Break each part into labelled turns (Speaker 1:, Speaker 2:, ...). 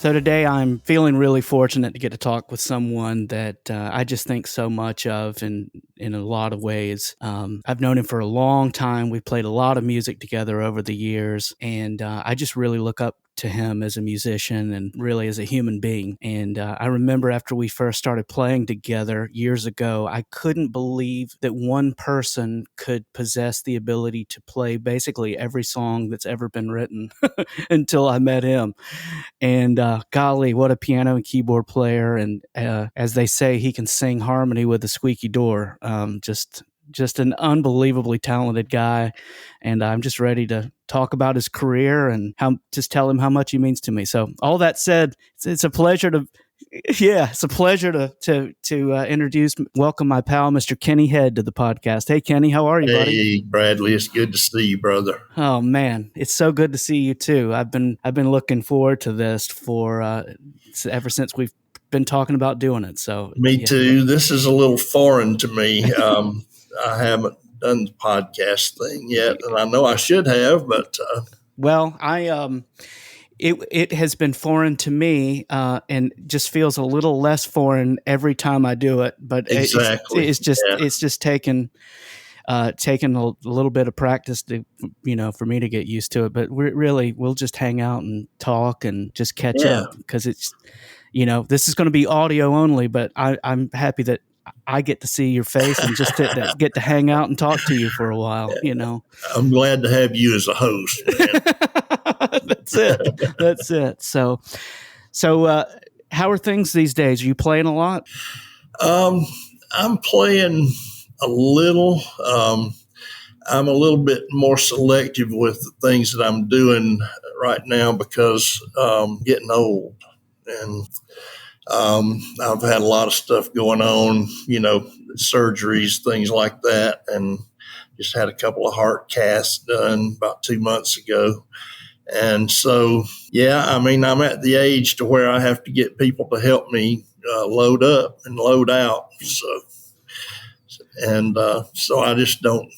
Speaker 1: So today I'm feeling really fortunate to get to talk with someone that I just think so much of in a lot of ways. I've known him for a long time. We've played a lot of music together over the years, and I just really look up to him as a musician and really as a human being. And I remember after we first started playing together years ago, I couldn't believe that one person could possess the ability to play basically every song that's ever been written until I met him. And golly, what a piano and keyboard player. And as they say, he can sing harmony with a squeaky door. Just an unbelievably talented guy. And I'm just ready to talk about his career and just tell him how much he means to me. So all that said, it's a pleasure to welcome my pal, Mr. Kenny Head, to the podcast. Hey, Kenny, how are you, buddy?
Speaker 2: Hey, Bradley, it's good to see you, brother.
Speaker 1: Oh man, it's so good to see you too. I've been looking forward to this for ever since we've been talking about doing it. So
Speaker 2: me too. This is a little foreign to me. I haven't done the podcast thing yet, and I know I should have, but
Speaker 1: well, It has been foreign to me, and just feels a little less foreign every time I do it. But
Speaker 2: exactly,
Speaker 1: it's just taken a little bit of practice to, for me to get used to it. But we'll just hang out and talk and just catch up, because it's, this is going to be audio only. But I'm happy that I get to see your face and just get to hang out and talk to you for a while.
Speaker 2: I'm glad to have you as a host.
Speaker 1: That's it. So how are things these days? Are you playing a lot?
Speaker 2: I'm playing a little. I'm a little bit more selective with the things that I'm doing right now because I'm getting old, and I've had a lot of stuff going on, surgeries, things like that, and just had a couple of heart casts done about 2 months ago. And so, I'm at the age to where I have to get people to help me load up and load out. So I just don't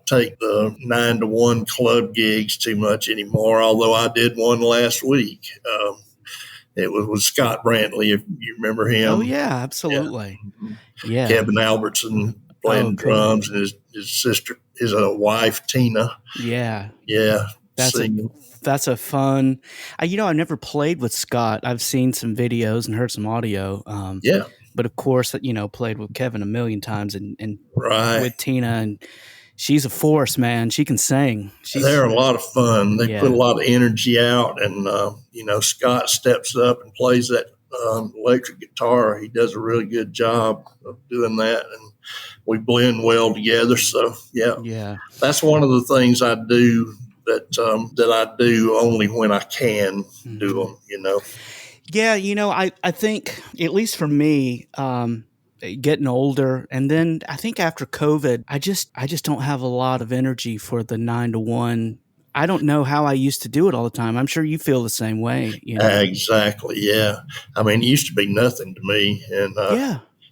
Speaker 2: take the 9 to 1 club gigs too much anymore. Although I did one last week. It was with Scott Brantley, if you remember him.
Speaker 1: Oh yeah, absolutely. Yeah.
Speaker 2: Kevin Albertson playing drums, and his sister, his wife Tina.
Speaker 1: Yeah.
Speaker 2: Yeah.
Speaker 1: That's a fun. I never played with Scott. I've seen some videos and heard some audio. But of course, played with Kevin a million times, and
Speaker 2: right.
Speaker 1: with Tina, and she's a force, man. She can sing.
Speaker 2: They're a lot of fun. They put a lot of energy out, and Scott steps up and plays that electric guitar. He does a really good job of doing that, and we blend well together. So that's one of the things I do that I do only when I can do them.
Speaker 1: Yeah, I think, at least for me, getting older, and then I think after COVID, I just don't have a lot of energy for the 9 to 1. I don't know how I used to do it all the time. I'm sure you feel the same way.
Speaker 2: Exactly. Yeah. It used to be nothing to me, and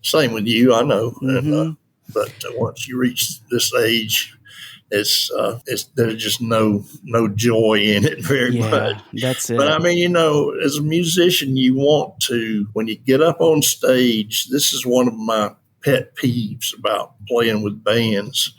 Speaker 2: same with you. I know.
Speaker 1: Mm-hmm.
Speaker 2: And, but once you reach this age, it's there's just no joy in it very much.
Speaker 1: That's it.
Speaker 2: But as a musician, you want to, when you get up on stage, this is one of my pet peeves about playing with bands.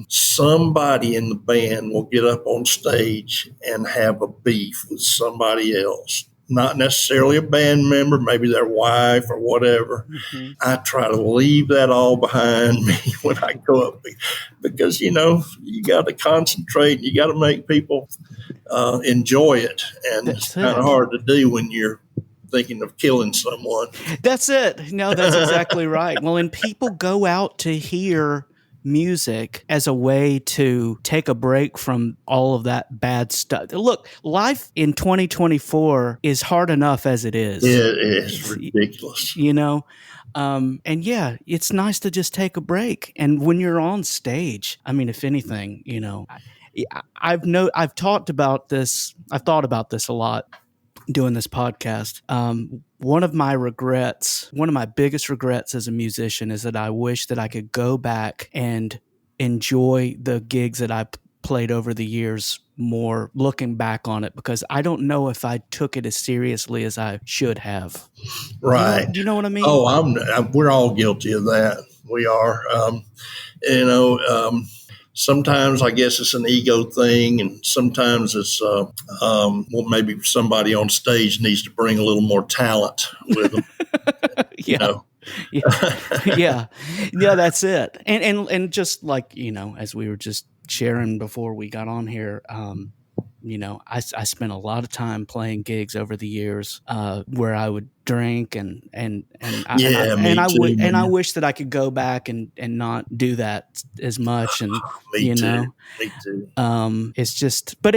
Speaker 2: Somebody in the band will get up on stage and have a beef with somebody else. Not necessarily a band member, maybe their wife or whatever.
Speaker 1: Mm-hmm.
Speaker 2: I try to leave that all behind me when I go up, because, you got to concentrate. You got to make people enjoy it. And it's kind of hard to do when you're thinking of killing someone.
Speaker 1: That's it. No, that's exactly right. Well, and people go out to hear music as a way to take a break from all of that bad stuff. Look, life in 2024 is hard enough as it is.
Speaker 2: It is ridiculous.
Speaker 1: And it's nice to just take a break. And when you're on stage, if anything, I've thought about this a lot doing this podcast. One of my biggest regrets as a musician is that I wish that I could go back and enjoy the gigs that I played over the years more looking back on it, because I don't know if I took it as seriously as I should have.
Speaker 2: Right.
Speaker 1: Do you know what I mean?
Speaker 2: Oh, we're all guilty of that. We are. You know, sometimes I guess it's an ego thing, and sometimes it's well, maybe somebody on stage needs to bring a little more talent with them. You
Speaker 1: Yeah.
Speaker 2: know,
Speaker 1: Yeah. Yeah, that's it. And just like, as we were just sharing before we got on here, I spent a lot of time playing gigs over the years where I would drink and
Speaker 2: yeah, me too,
Speaker 1: I
Speaker 2: man.
Speaker 1: wish that I could go back and not do that as much. And
Speaker 2: Me too. Me too.
Speaker 1: it's just, but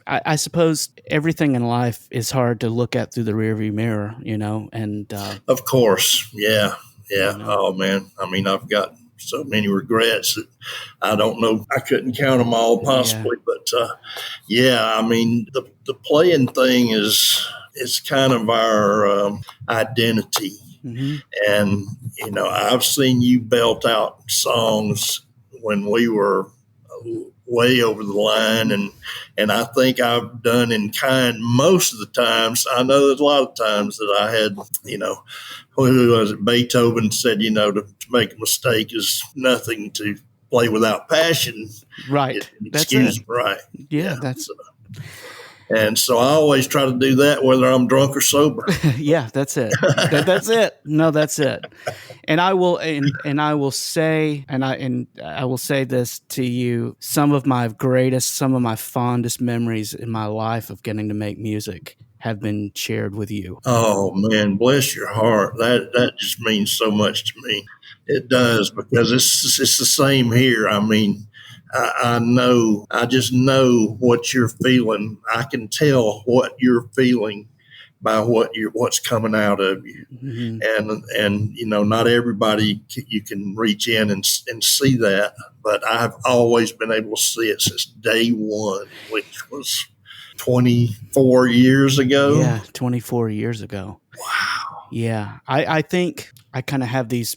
Speaker 1: I suppose everything in life is hard to look at through the rearview mirror, and
Speaker 2: Of course, yeah, yeah.
Speaker 1: you know.
Speaker 2: Oh man, I mean, I've got so many regrets that I don't know. I couldn't count them all possibly, but yeah, I mean, the playing thing is kind of our identity.
Speaker 1: Mm-hmm.
Speaker 2: And, I've seen you belt out songs when we were way over the line. And I think I've done in kind most of the times. I know there's a lot of times that I had, who was it? Beethoven said, to make a mistake is nothing, to play without passion.
Speaker 1: Right. That's
Speaker 2: Excuse
Speaker 1: it.
Speaker 2: me. Right.
Speaker 1: Yeah. That's.
Speaker 2: And so I always try to do that whether I'm drunk or sober.
Speaker 1: Yeah, that's it. That's it. No, that's it. And I will say this to you: some of my fondest memories in my life of getting to make music have been shared with you.
Speaker 2: Oh man, bless your heart. That just means so much to me. It does, because it's the same here. I mean, I just know what you're feeling. I can tell what you're feeling by what's coming out of you.
Speaker 1: Mm-hmm.
Speaker 2: And not everybody you can reach in and see that, but I've always been able to see it since day one, which was 24 years ago.
Speaker 1: Yeah, 24 years ago.
Speaker 2: Wow.
Speaker 1: Yeah, I think I kind of have these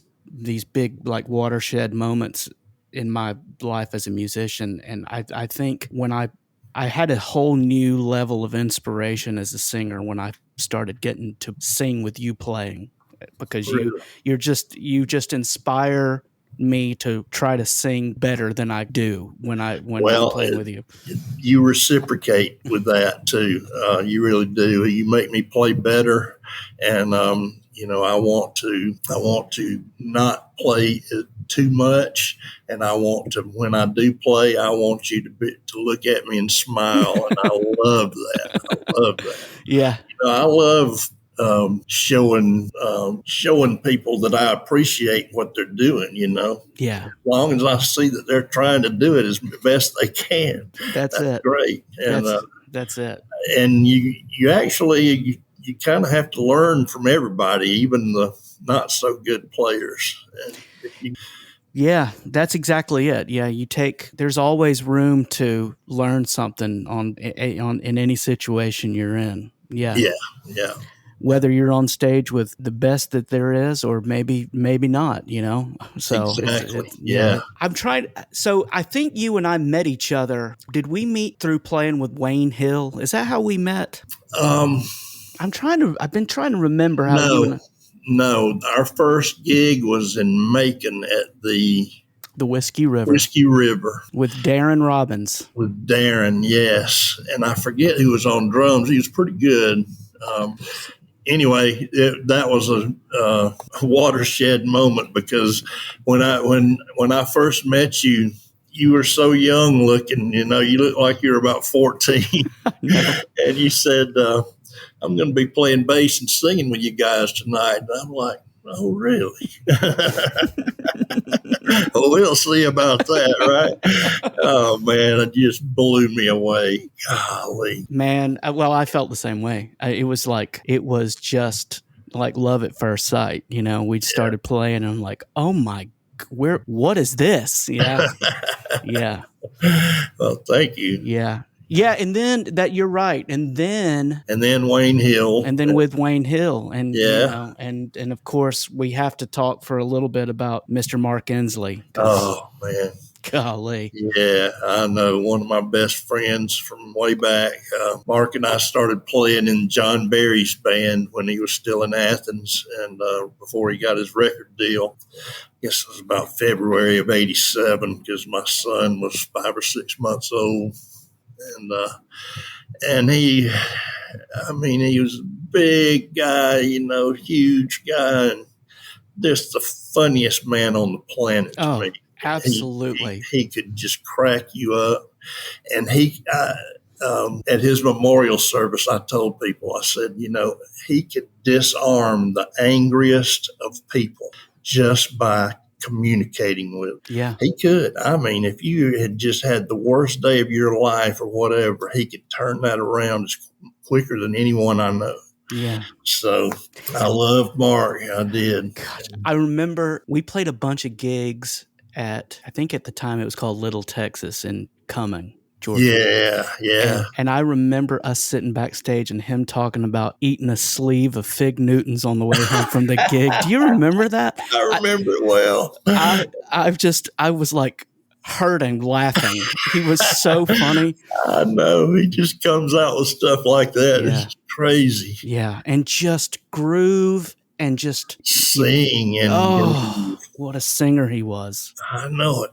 Speaker 1: big like watershed moments in my life as a musician, and I think when I had a whole new level of inspiration as a singer when I started getting to sing with you playing, because
Speaker 2: Really?
Speaker 1: you just inspire me to try to sing better than I do when I'm playing with you.
Speaker 2: You reciprocate with that too. You really do. You make me play better, and I want to not play too much, and I want to, when I do play, I want you to look at me and smile, and I love that. I love that.
Speaker 1: Yeah,
Speaker 2: I love showing people that I appreciate what they're doing.
Speaker 1: Yeah.
Speaker 2: As long as I see that they're trying to do it as best they can,
Speaker 1: that's it.
Speaker 2: Great. And
Speaker 1: that's it.
Speaker 2: And you actually you kind of have to learn from everybody, even the not so good players.
Speaker 1: Yeah, that's exactly it. Yeah, there's always room to learn something in any situation you're in. Yeah.
Speaker 2: Yeah.
Speaker 1: Whether you're on stage with the best that there is, or maybe not, So
Speaker 2: exactly.
Speaker 1: Yeah. I'm trying. So I think you and I met each other. Did we meet through playing with Wayne Hill? Is that how we met? I've been trying to remember how you and I.
Speaker 2: No, our first gig was in Macon at the
Speaker 1: Whiskey River.
Speaker 2: With
Speaker 1: Darren Robbins.
Speaker 2: With Darren, yes. And I forget who was on drums. He was pretty good. Anyway, that was a watershed moment, because when I first met you, you were so young looking. You looked like you were about 14. And you said, I'm going to be playing bass and singing with you guys tonight. And I'm like, oh, really? Well, we'll see about that, right? Oh, man, it just blew me away. Golly.
Speaker 1: Man, well, I felt the same way. It was just like love at first sight. We started playing, and I'm like, oh my, what is this? Yeah. Yeah.
Speaker 2: Well, thank you.
Speaker 1: Yeah. Yeah, and then you're right, and then
Speaker 2: Wayne Hill,
Speaker 1: and then with Wayne Hill, and
Speaker 2: yeah,
Speaker 1: and of course we have to talk for a little bit about Mr. Mark Inslee.
Speaker 2: Oh man,
Speaker 1: Golly.
Speaker 2: Yeah, I know. One of my best friends from way back, Mark and I started playing in John Barry's band when he was still in Athens and before he got his record deal. I guess it was about February of '87 because my son was 5 or 6 months old. And he, I mean, he was a big guy, huge guy, and just the funniest man on the planet to me.
Speaker 1: Oh, absolutely.
Speaker 2: He could just crack you up. And at his memorial service, I told people, I said, he could disarm the angriest of people just by communicating with.
Speaker 1: Yeah.
Speaker 2: He could. I mean, if you had just had the worst day of your life or whatever, he could turn that around quicker than anyone I know.
Speaker 1: Yeah.
Speaker 2: So I loved Mark. I did.
Speaker 1: God, I remember we played a bunch of gigs I think at the time it was called Little Texas in Cumming, Georgia.
Speaker 2: Yeah.
Speaker 1: And I remember us sitting backstage and him talking about eating a sleeve of Fig Newtons on the way home from the gig. Do you remember that?
Speaker 2: I remember it well.
Speaker 1: I was like hurting, laughing. He was so funny.
Speaker 2: I know. He just comes out with stuff like that.
Speaker 1: Yeah.
Speaker 2: It's crazy.
Speaker 1: Yeah. And just groove and just
Speaker 2: sing. And
Speaker 1: what a singer he was.
Speaker 2: I know it.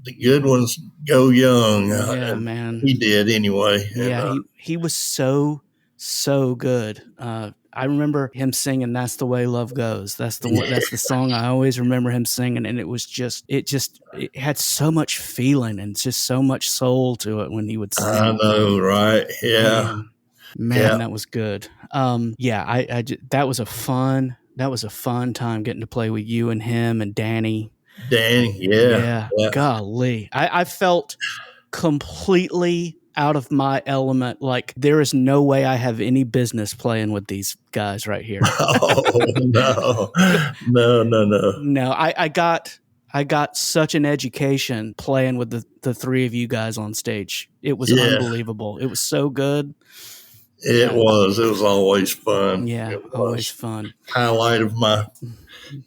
Speaker 2: The good ones go young.
Speaker 1: Yeah, man.
Speaker 2: He did anyway.
Speaker 1: Yeah,
Speaker 2: and,
Speaker 1: he was so good. I remember him singing "That's the Way Love Goes." That's the one. That's the song I always remember him singing, and it had so much feeling and just so much soul to it when he would sing.
Speaker 2: I know, right? Yeah,
Speaker 1: man, that was good. That was a fun time getting to play with you and him and Danny.
Speaker 2: Yeah.
Speaker 1: Golly, I felt completely out of my element. Like there is no way I have any business playing with these guys right here.
Speaker 2: No.
Speaker 1: No, I got such an education playing with the three of you guys on stage. It was unbelievable. It was so good.
Speaker 2: It was always fun.
Speaker 1: Yeah, always fun.
Speaker 2: Highlight of my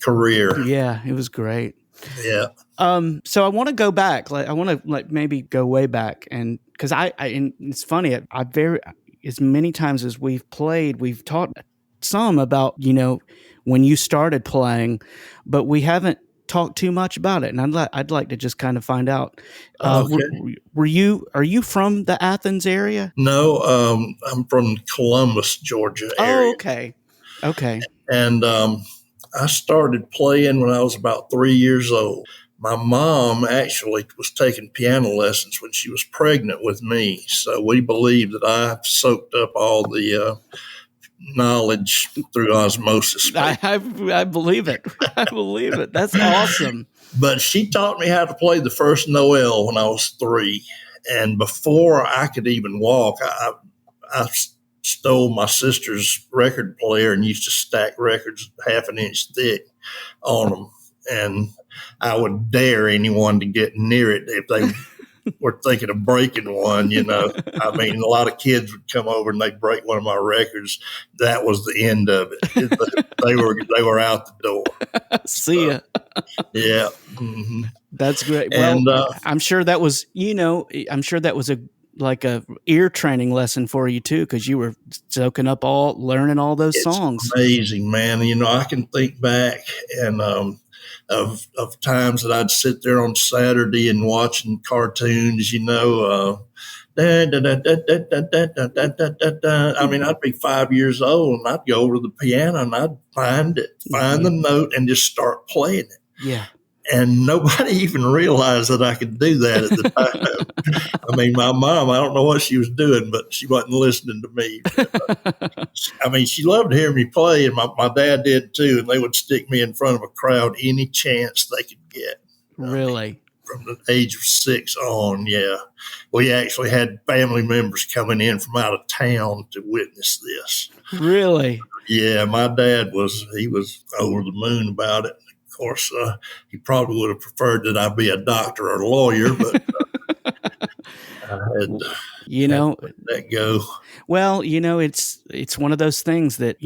Speaker 2: career.
Speaker 1: Yeah, it was great.
Speaker 2: Yeah.
Speaker 1: So I want to go back. I want to maybe go way back, and because and it's funny. As many times as we've played, we've talked some about when you started playing, but we haven't talked too much about it. And I'd like to just kind of find out.
Speaker 2: Okay.
Speaker 1: Are you from the Athens area?
Speaker 2: No, I'm from Columbus, Georgia area.
Speaker 1: Oh, okay.
Speaker 2: And I started playing when I was about 3 years old. My mom actually was taking piano lessons when she was pregnant with me. So we believe that I soaked up all the knowledge through osmosis.
Speaker 1: I believe it. I believe it. That's awesome.
Speaker 2: But she taught me how to play the first Noel when I was 3. And before I could even walk, I stole my sister's record player and used to stack records half an inch thick on them. And I would dare anyone to get near it if they were thinking of breaking one, I mean, a lot of kids would come over and they'd break one of my records. That was the end of it. They were out the door.
Speaker 1: See ya.
Speaker 2: Yeah. Mm-hmm.
Speaker 1: That's great. Well, and, I'm sure that was, like a ear training lesson for you too, because you were soaking up learning all those songs.
Speaker 2: Amazing, man. I can think back and of times that I'd sit there on Saturday and watching cartoons, I mean, I'd be 5 years old and I'd go over to the piano and I'd find the note and just start playing it.
Speaker 1: Yeah.
Speaker 2: And nobody even realized that I could do that at the time. I mean, my mom, I don't know what she was doing, but she wasn't listening to me. I mean, she loved to hear me play, and my dad did too, and they would stick me in front of a crowd any chance they could get.
Speaker 1: Really?
Speaker 2: From the age of 6 on, yeah. We actually had family members coming in from out of town to witness this.
Speaker 1: Really?
Speaker 2: Yeah, my dad was over the moon about it. Of course, he probably would have preferred that I be a doctor or a lawyer, but I had to let that go.
Speaker 1: Well, it's one of those things that,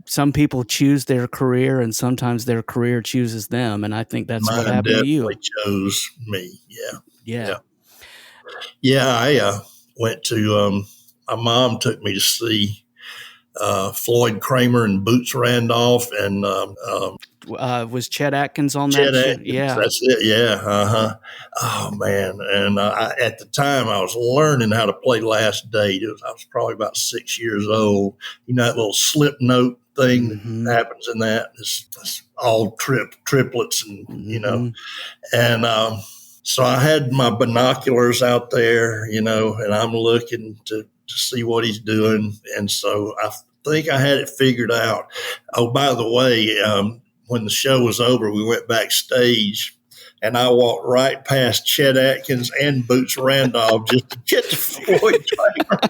Speaker 1: some people choose their career, and sometimes their career chooses them. And I think that's what
Speaker 2: Mine
Speaker 1: happened to
Speaker 2: definitely
Speaker 1: you.
Speaker 2: chose me. Yeah.
Speaker 1: Yeah.
Speaker 2: Yeah. Yeah. I went to, my mom took me to see Floyd Cramer and Boots Randolph and
Speaker 1: Was Chet Atkins on that
Speaker 2: Chet
Speaker 1: shit?
Speaker 2: Atkins.
Speaker 1: Yeah.
Speaker 2: That's it. Yeah. Oh man. And at the time, I was learning how to play Last Date. I was probably about 6 years old. You know that little slip note thing that
Speaker 1: Mm-hmm.
Speaker 2: happens in that. It's all triplets, and
Speaker 1: Mm-hmm.
Speaker 2: and so I had my binoculars out there, and I'm looking to see what he's doing. And so I think I had it figured out. Oh, by the way, when the show was over, we went backstage, and I walked right past Chet Atkins and Boots Randolph just to get to Floyd Cramer.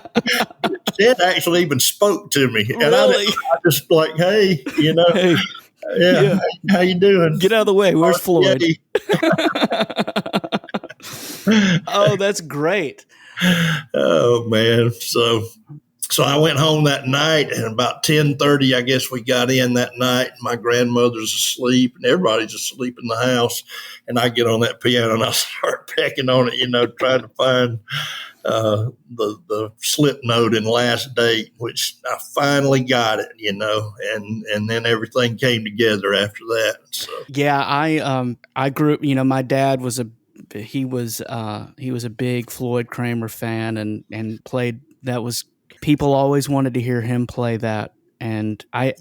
Speaker 2: Chet actually even spoke to me, and I
Speaker 1: Really?
Speaker 2: just like, hey,
Speaker 1: Hey,
Speaker 2: yeah,
Speaker 1: yeah.
Speaker 2: how you doing?
Speaker 1: Get out of the way. Where's Floyd?
Speaker 2: Yeah.
Speaker 1: Oh, that's great.
Speaker 2: Oh man. So I went home that night, and about 10:30, I guess we got in that night. My grandmother's asleep, and everybody's asleep in the house. And I get on that piano and I start pecking on it, trying to find the slip note in Last Date, which I finally got it, and then everything came together after that. So
Speaker 1: Yeah, I grew. My dad was he was a big Floyd Cramer fan, and played. That was People always wanted to hear him play that. And
Speaker 2: yeah.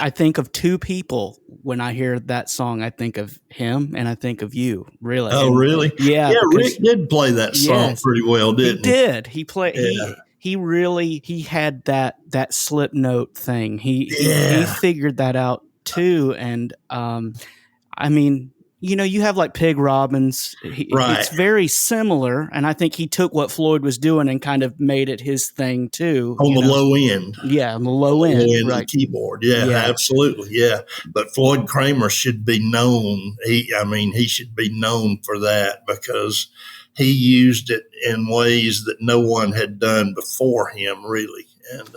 Speaker 1: I think of two people when I hear that song. I think of him and I think of you, really.
Speaker 2: Oh,
Speaker 1: And
Speaker 2: really?
Speaker 1: yeah,
Speaker 2: Yeah,
Speaker 1: because
Speaker 2: Rick did play that song
Speaker 1: yes,
Speaker 2: pretty well,
Speaker 1: he
Speaker 2: didn't he?
Speaker 1: did. He played.
Speaker 2: Yeah.
Speaker 1: He really he had that slip note thing. He
Speaker 2: Yeah.
Speaker 1: figured that out too. And I mean, you have like Pig Robbins.
Speaker 2: Right.
Speaker 1: It's very similar, and I think he took what Floyd was doing and kind of made it his thing too.
Speaker 2: On the low end.
Speaker 1: Yeah, on the
Speaker 2: On
Speaker 1: low
Speaker 2: the low
Speaker 1: end,
Speaker 2: end of the
Speaker 1: right?
Speaker 2: keyboard. Yeah,
Speaker 1: Yeah,
Speaker 2: absolutely. Yeah. But Floyd Cramer should be known. He should be known for that because he used it in ways that no one had done before him, really. And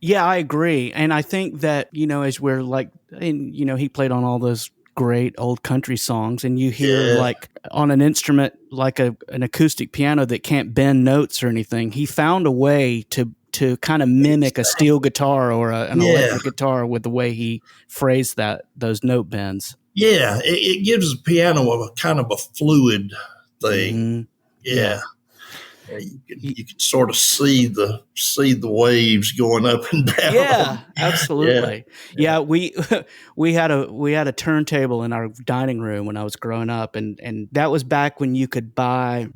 Speaker 1: yeah, I agree, and I think that as we're like, and he played on all those great old country songs, and you hear
Speaker 2: yeah,
Speaker 1: like on an instrument like an acoustic piano that can't bend notes or anything. He found a way to kind of mimic a steel guitar or an
Speaker 2: yeah,
Speaker 1: electric guitar with the way he phrased those note bends.
Speaker 2: yeah. It gives the piano a kind of a fluid thing.
Speaker 1: Hmm.
Speaker 2: Yeah.
Speaker 1: Yeah.
Speaker 2: Yeah, you can sort of see the waves going up and down.
Speaker 1: Yeah,
Speaker 2: Yeah,
Speaker 1: absolutely. Yeah, we had a turntable in our dining room when I was growing up, and that was back when you could buy,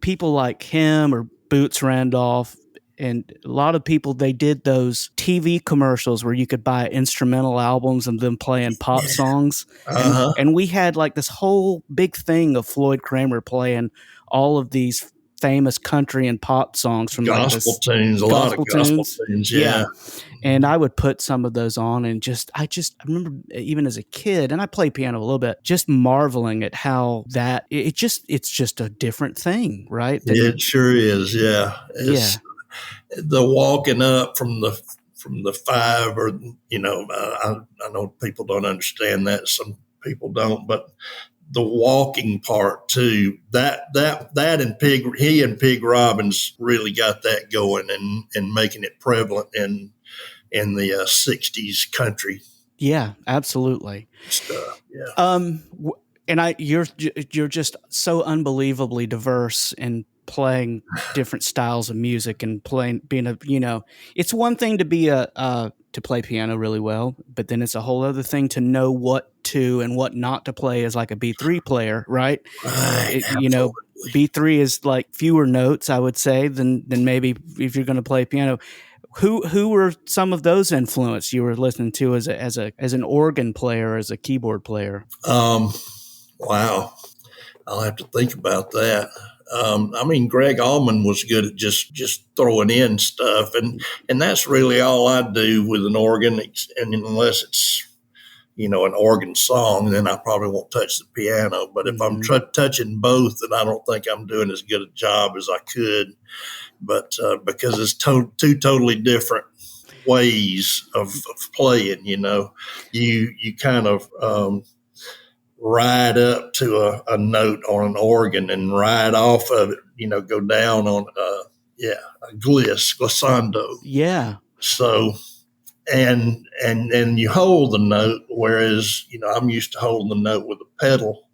Speaker 1: people like him or Boots Randolph. And a lot of people, they did those TV commercials where you could buy instrumental albums and them playing pop
Speaker 2: yeah.
Speaker 1: songs. And
Speaker 2: Uh-huh.
Speaker 1: and we had like this whole big thing of Floyd Cramer playing all of these famous country and pop songs from like
Speaker 2: Gospel
Speaker 1: this
Speaker 2: tunes, a lot of
Speaker 1: gospel
Speaker 2: gospel
Speaker 1: tunes.
Speaker 2: tunes.
Speaker 1: Yeah.
Speaker 2: Yeah,
Speaker 1: And I would put some of those on, and I remember even as a kid, and I played piano a little bit, just marveling at how it's just a different thing, right?
Speaker 2: it sure is. Yeah,
Speaker 1: Yeah.
Speaker 2: it's the walking up from the five, or I know people don't understand that. Some people don't, but the walking part too. That and Pig Robbins really got that going and making it prevalent in the '60s country
Speaker 1: Yeah, absolutely.
Speaker 2: stuff. Yeah,
Speaker 1: And you're just so unbelievably diverse in playing different styles of music and being it's one thing to be to play piano really well, but then it's a whole other thing to know what to and what not to play as like a B3 player, right?
Speaker 2: right.
Speaker 1: It,
Speaker 2: Absolutely.
Speaker 1: B3 is like fewer notes, I would say, than maybe if you're going to play piano. Who were some of those influence you were listening to as an organ player, as a keyboard player?
Speaker 2: Wow. I'll have to think about that. Greg Allman was good at just throwing in stuff, and that's really all I do with an organ. And unless it's an organ song, then I probably won't touch the piano. But if I'm
Speaker 1: Hmm.
Speaker 2: touching both, then I don't think I'm doing as good a job as I could. But because it's two totally different. ways of playing. You kind of ride up to a note on an organ and ride off of it. Go down on a glissando.
Speaker 1: Yeah.
Speaker 2: So and you hold the note, whereas I'm used to holding the note with a pedal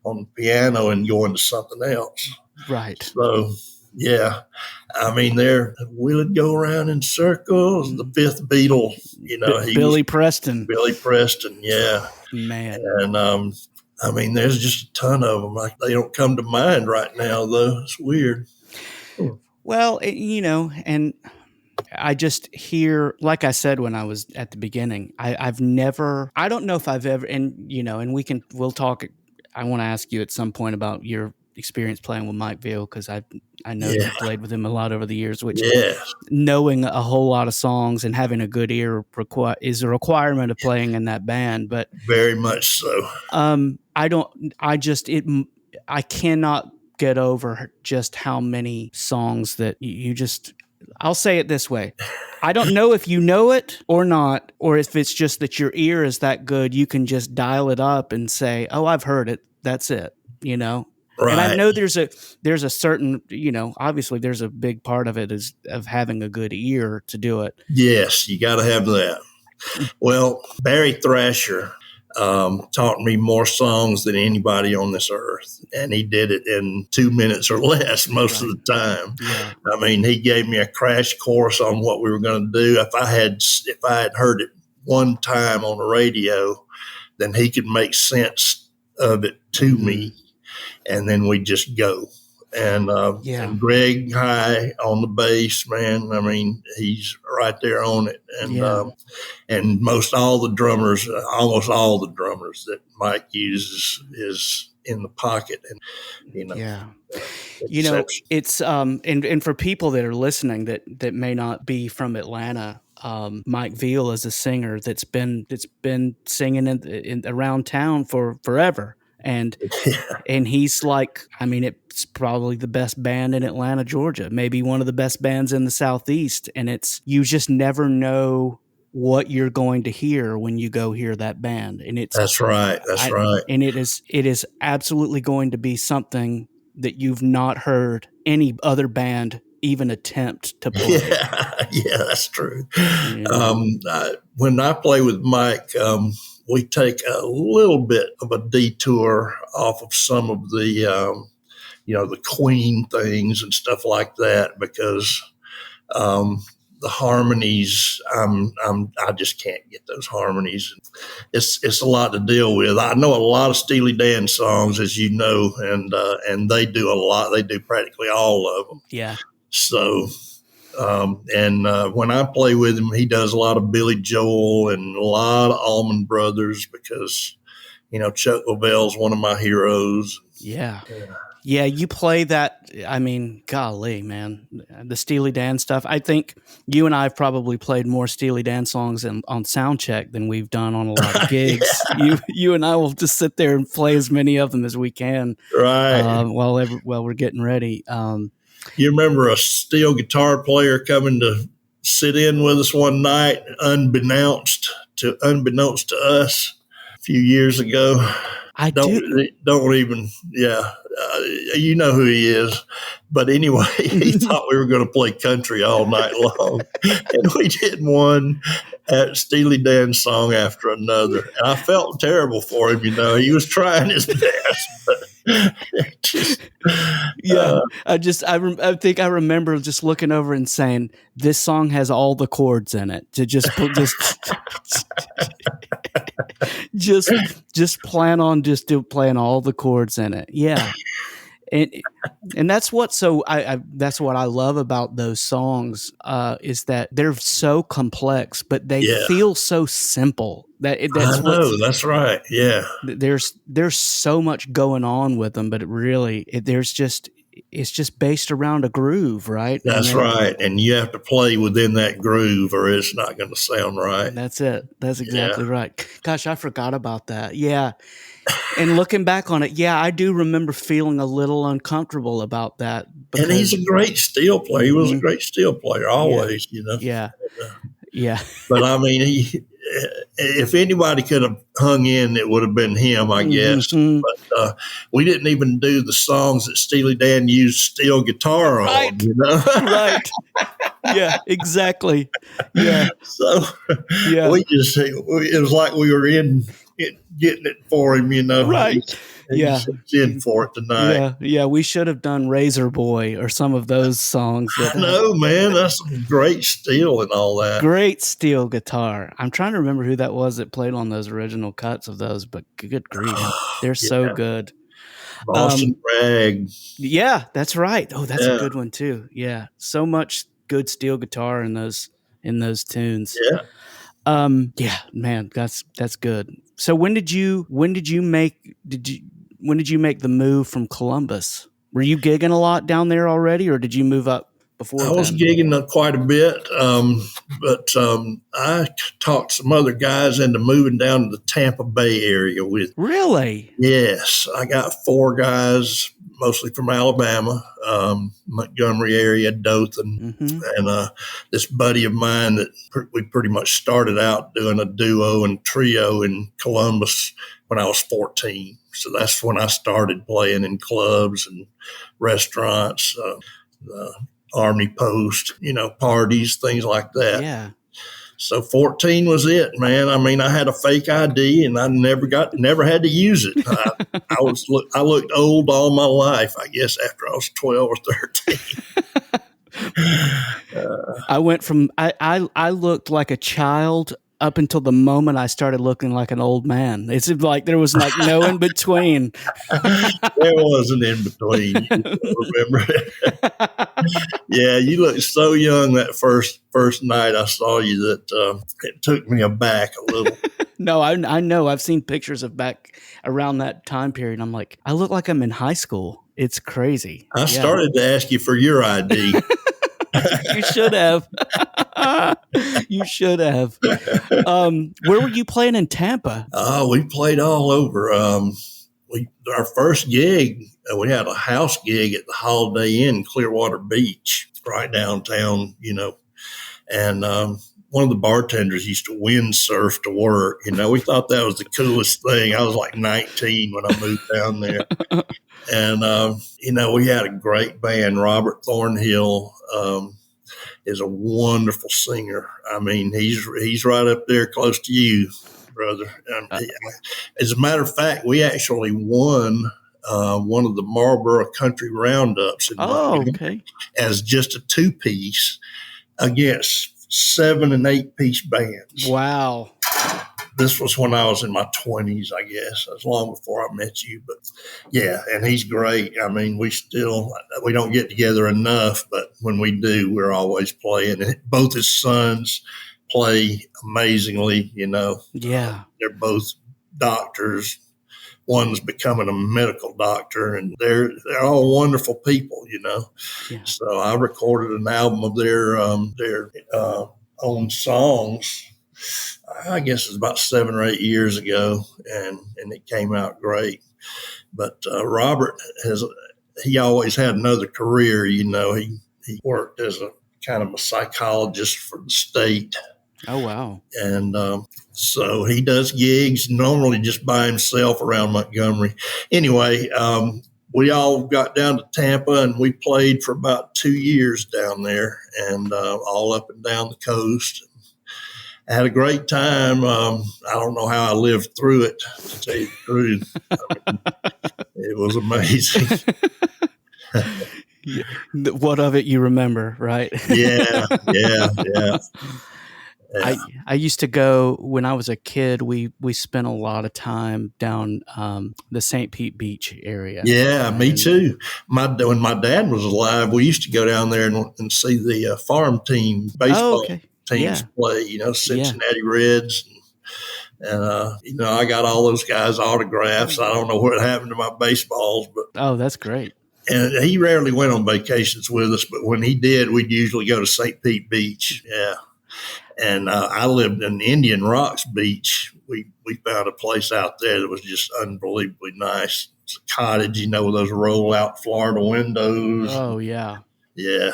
Speaker 2: on the piano and going to something else.
Speaker 1: Right.
Speaker 2: So yeah, I mean, will it go around in circles? The fifth Beatle,
Speaker 1: Billy Preston.
Speaker 2: Billy Preston, yeah,
Speaker 1: man.
Speaker 2: And I mean, there's just a ton of them. They don't come to mind right now, though. It's weird.
Speaker 1: Well, and I just hear, like I said when I was at the beginning, I don't know if I've ever, and we'll talk. I want to ask you at some point about your experience playing with Mike Veal, because I know you played with him a lot over the years, which knowing a whole lot of songs and having a good ear is a requirement of playing in that band. But
Speaker 2: very much so.
Speaker 1: I cannot get over just how many songs that you just. I'll say it this way. I don't know if you know it or not, or if it's just that your ear is that good, you can just dial it up and say, "Oh, I've heard it. That's it."
Speaker 2: Right.
Speaker 1: And I know there's a certain, obviously there's a big part of it is of having a good ear to do it.
Speaker 2: Yes, you got to have that. Well, Barry Thrasher taught me more songs than anybody on this earth, and he did it in 2 minutes or less most of the time.
Speaker 1: Yeah.
Speaker 2: I mean, he gave me a crash course on what we were going to do. If I had heard it one time on the radio, then he could make sense of it to me, and then we just go. And Greg High on the bass, man. I mean, he's right there on it. And and almost all the drummers that Mike uses is in the pocket. And
Speaker 1: it's and for people that are listening that may not be from Atlanta, Mike Veal is a singer that's been singing in around town for forever. And he's like, I mean, it's probably the best band in Atlanta, Georgia, maybe one of the best bands in the Southeast. And you just never know what you're going to hear when you go hear that band. And
Speaker 2: that's right.
Speaker 1: And it is absolutely going to be something that you've not heard any other band even attempt to play.
Speaker 2: Yeah, that's true. When I play with Mike, we take a little bit of a detour off of some of the, the Queen things and stuff like that, because the harmonies, I just can't get those harmonies. It's a lot to deal with. I know a lot of Steely Dan songs, as you know, and they do a lot. They do practically all of them.
Speaker 1: Yeah.
Speaker 2: So. When I play with him, he does a lot of Billy Joel and a lot of Allman Brothers, because, Chuck Leavell's one of my heroes.
Speaker 1: Yeah. You play that. I mean, golly, man, the Steely Dan stuff. I think you and I have probably played more Steely Dan songs on Soundcheck than we've done on a lot of gigs. You and I will just sit there and play as many of them as we can.
Speaker 2: Right.
Speaker 1: While we're getting ready.
Speaker 2: You remember a steel guitar player coming to sit in with us one night, unbeknownst to us a few years ago? Don't even, you know who he is. But anyway, he thought we were going to play country all night long. And we did one at Steely Dan song after another. And I felt terrible for him, he was trying his best, but
Speaker 1: I think I remember just looking over and saying, this song has all the chords in it, to just plan on playing all the chords in it. Yeah. And that's what that's what I love about those songs, is that they're so complex, but they feel so simple.
Speaker 2: That's right. Yeah.
Speaker 1: There's so much going on with them, but it's just based around a groove, right?
Speaker 2: That's right. And you have to play within that groove or it's not going to sound right.
Speaker 1: That's it. That's exactly right. Gosh, I forgot about that. Yeah. And looking back on it, I do remember feeling a little uncomfortable about that.
Speaker 2: And he's a great steel player. He was a great steel player always,
Speaker 1: Yeah. Yeah.
Speaker 2: But I mean, if anybody could have hung in, it would have been him, I guess.
Speaker 1: Mhm.
Speaker 2: But we didn't even do the songs that Steely Dan used steel guitar on,
Speaker 1: Right.
Speaker 2: you know?
Speaker 1: Right. Yeah, exactly. Yeah.
Speaker 2: So
Speaker 1: Yeah.
Speaker 2: it was like we were getting it for him, you know.
Speaker 1: Right. Yeah.
Speaker 2: He's in for it tonight.
Speaker 1: Yeah. Yeah. We should have done Razor Boy or some of those songs that
Speaker 2: I know, man. That's some great steel and all that.
Speaker 1: great steel guitar. I'm trying to remember who that was that played on those original cuts of those, but good grief. They're so
Speaker 2: Yeah.
Speaker 1: good.
Speaker 2: Boston Rag.
Speaker 1: Yeah, that's right. Oh, that's a
Speaker 2: Yeah.
Speaker 1: good one too. Yeah. So much good steel guitar in those tunes.
Speaker 2: Yeah.
Speaker 1: Yeah, man, that's good. So when did you make the move from Columbus? Were you gigging a lot down there already, or did you move up before
Speaker 2: I was
Speaker 1: then?
Speaker 2: gigging quite a bit, but I talked some other guys into moving down to the Tampa Bay area with.
Speaker 1: Really?
Speaker 2: Yes, I got 4 guys, mostly from Alabama, Montgomery area, Dothan,
Speaker 1: Mm-hmm.
Speaker 2: and this buddy of mine that we pretty much started out doing a duo and trio in Columbus when I was 14. So that's when I started playing in clubs and restaurants, Army post, parties, things like that.
Speaker 1: Yeah.
Speaker 2: So 14 was it, man. I mean, I had a fake ID and I never had to use it. I looked old all my life, I guess, after I was 12 or 13.
Speaker 1: I went from I looked like a child up until the moment I started looking like an old man. It's like there was like no in between.
Speaker 2: There was an in between. You remember it? Yeah, you looked so young that first night I saw you that it took me aback a little.
Speaker 1: No, I know. I've seen pictures of back around that time period. I'm like, I look like I'm in high school. It's crazy.
Speaker 2: I started to ask you for your ID.
Speaker 1: You should have. You should have. Where were you playing in Tampa?
Speaker 2: We played all over. Our first gig, we had a house gig at the Holiday Inn in Clearwater Beach, right downtown, and one of the bartenders used to windsurf to work. We thought that was the coolest thing. I was like 19 when I moved down there. And, we had a great band. Robert Thornhill is a wonderful singer. I mean, he's right up there close to you, brother. As a matter of fact, we actually won one of the Marlboro Country Roundups in
Speaker 1: Okay.
Speaker 2: as just a 2-piece against 7 and 8-piece bands.
Speaker 1: Wow.
Speaker 2: This was when I was in my 20s, I guess. That was long before I met you. But yeah, and he's great. I mean, we don't get together enough, but when we do, we're always playing. And both his sons play amazingly,
Speaker 1: Yeah.
Speaker 2: They're both doctors. One's becoming a medical doctor, and they're all wonderful people,
Speaker 1: Yeah.
Speaker 2: So I recorded an album of their own songs. I guess it's about 7 or 8 years ago, and it came out great. But Robert he always had another career, He worked as a kind of a psychologist for the state.
Speaker 1: Oh, wow.
Speaker 2: And so he does gigs normally just by himself around Montgomery. Anyway, we all got down to Tampa and we played for about 2 years down there and all up and down the coast. I had a great time. I don't know how I lived through it, to tell you the truth. It was amazing.
Speaker 1: What of it you remember, right?
Speaker 2: Yeah.
Speaker 1: I used to go when I was a kid. We spent a lot of time down the St. Pete Beach area.
Speaker 2: Yeah, me too. When my dad was alive, we used to go down there and see the farm team baseball teams play. Cincinnati Reds. And I got all those guys' autographs. I don't know what happened to my baseballs, but
Speaker 1: that's great.
Speaker 2: And he rarely went on vacations with us, but when he did, we'd usually go to St. Pete Beach. Yeah. And I lived in Indian Rocks Beach. We found a place out there that was just unbelievably nice. It's a cottage, with those roll out Florida windows.
Speaker 1: Oh, yeah.
Speaker 2: Yeah.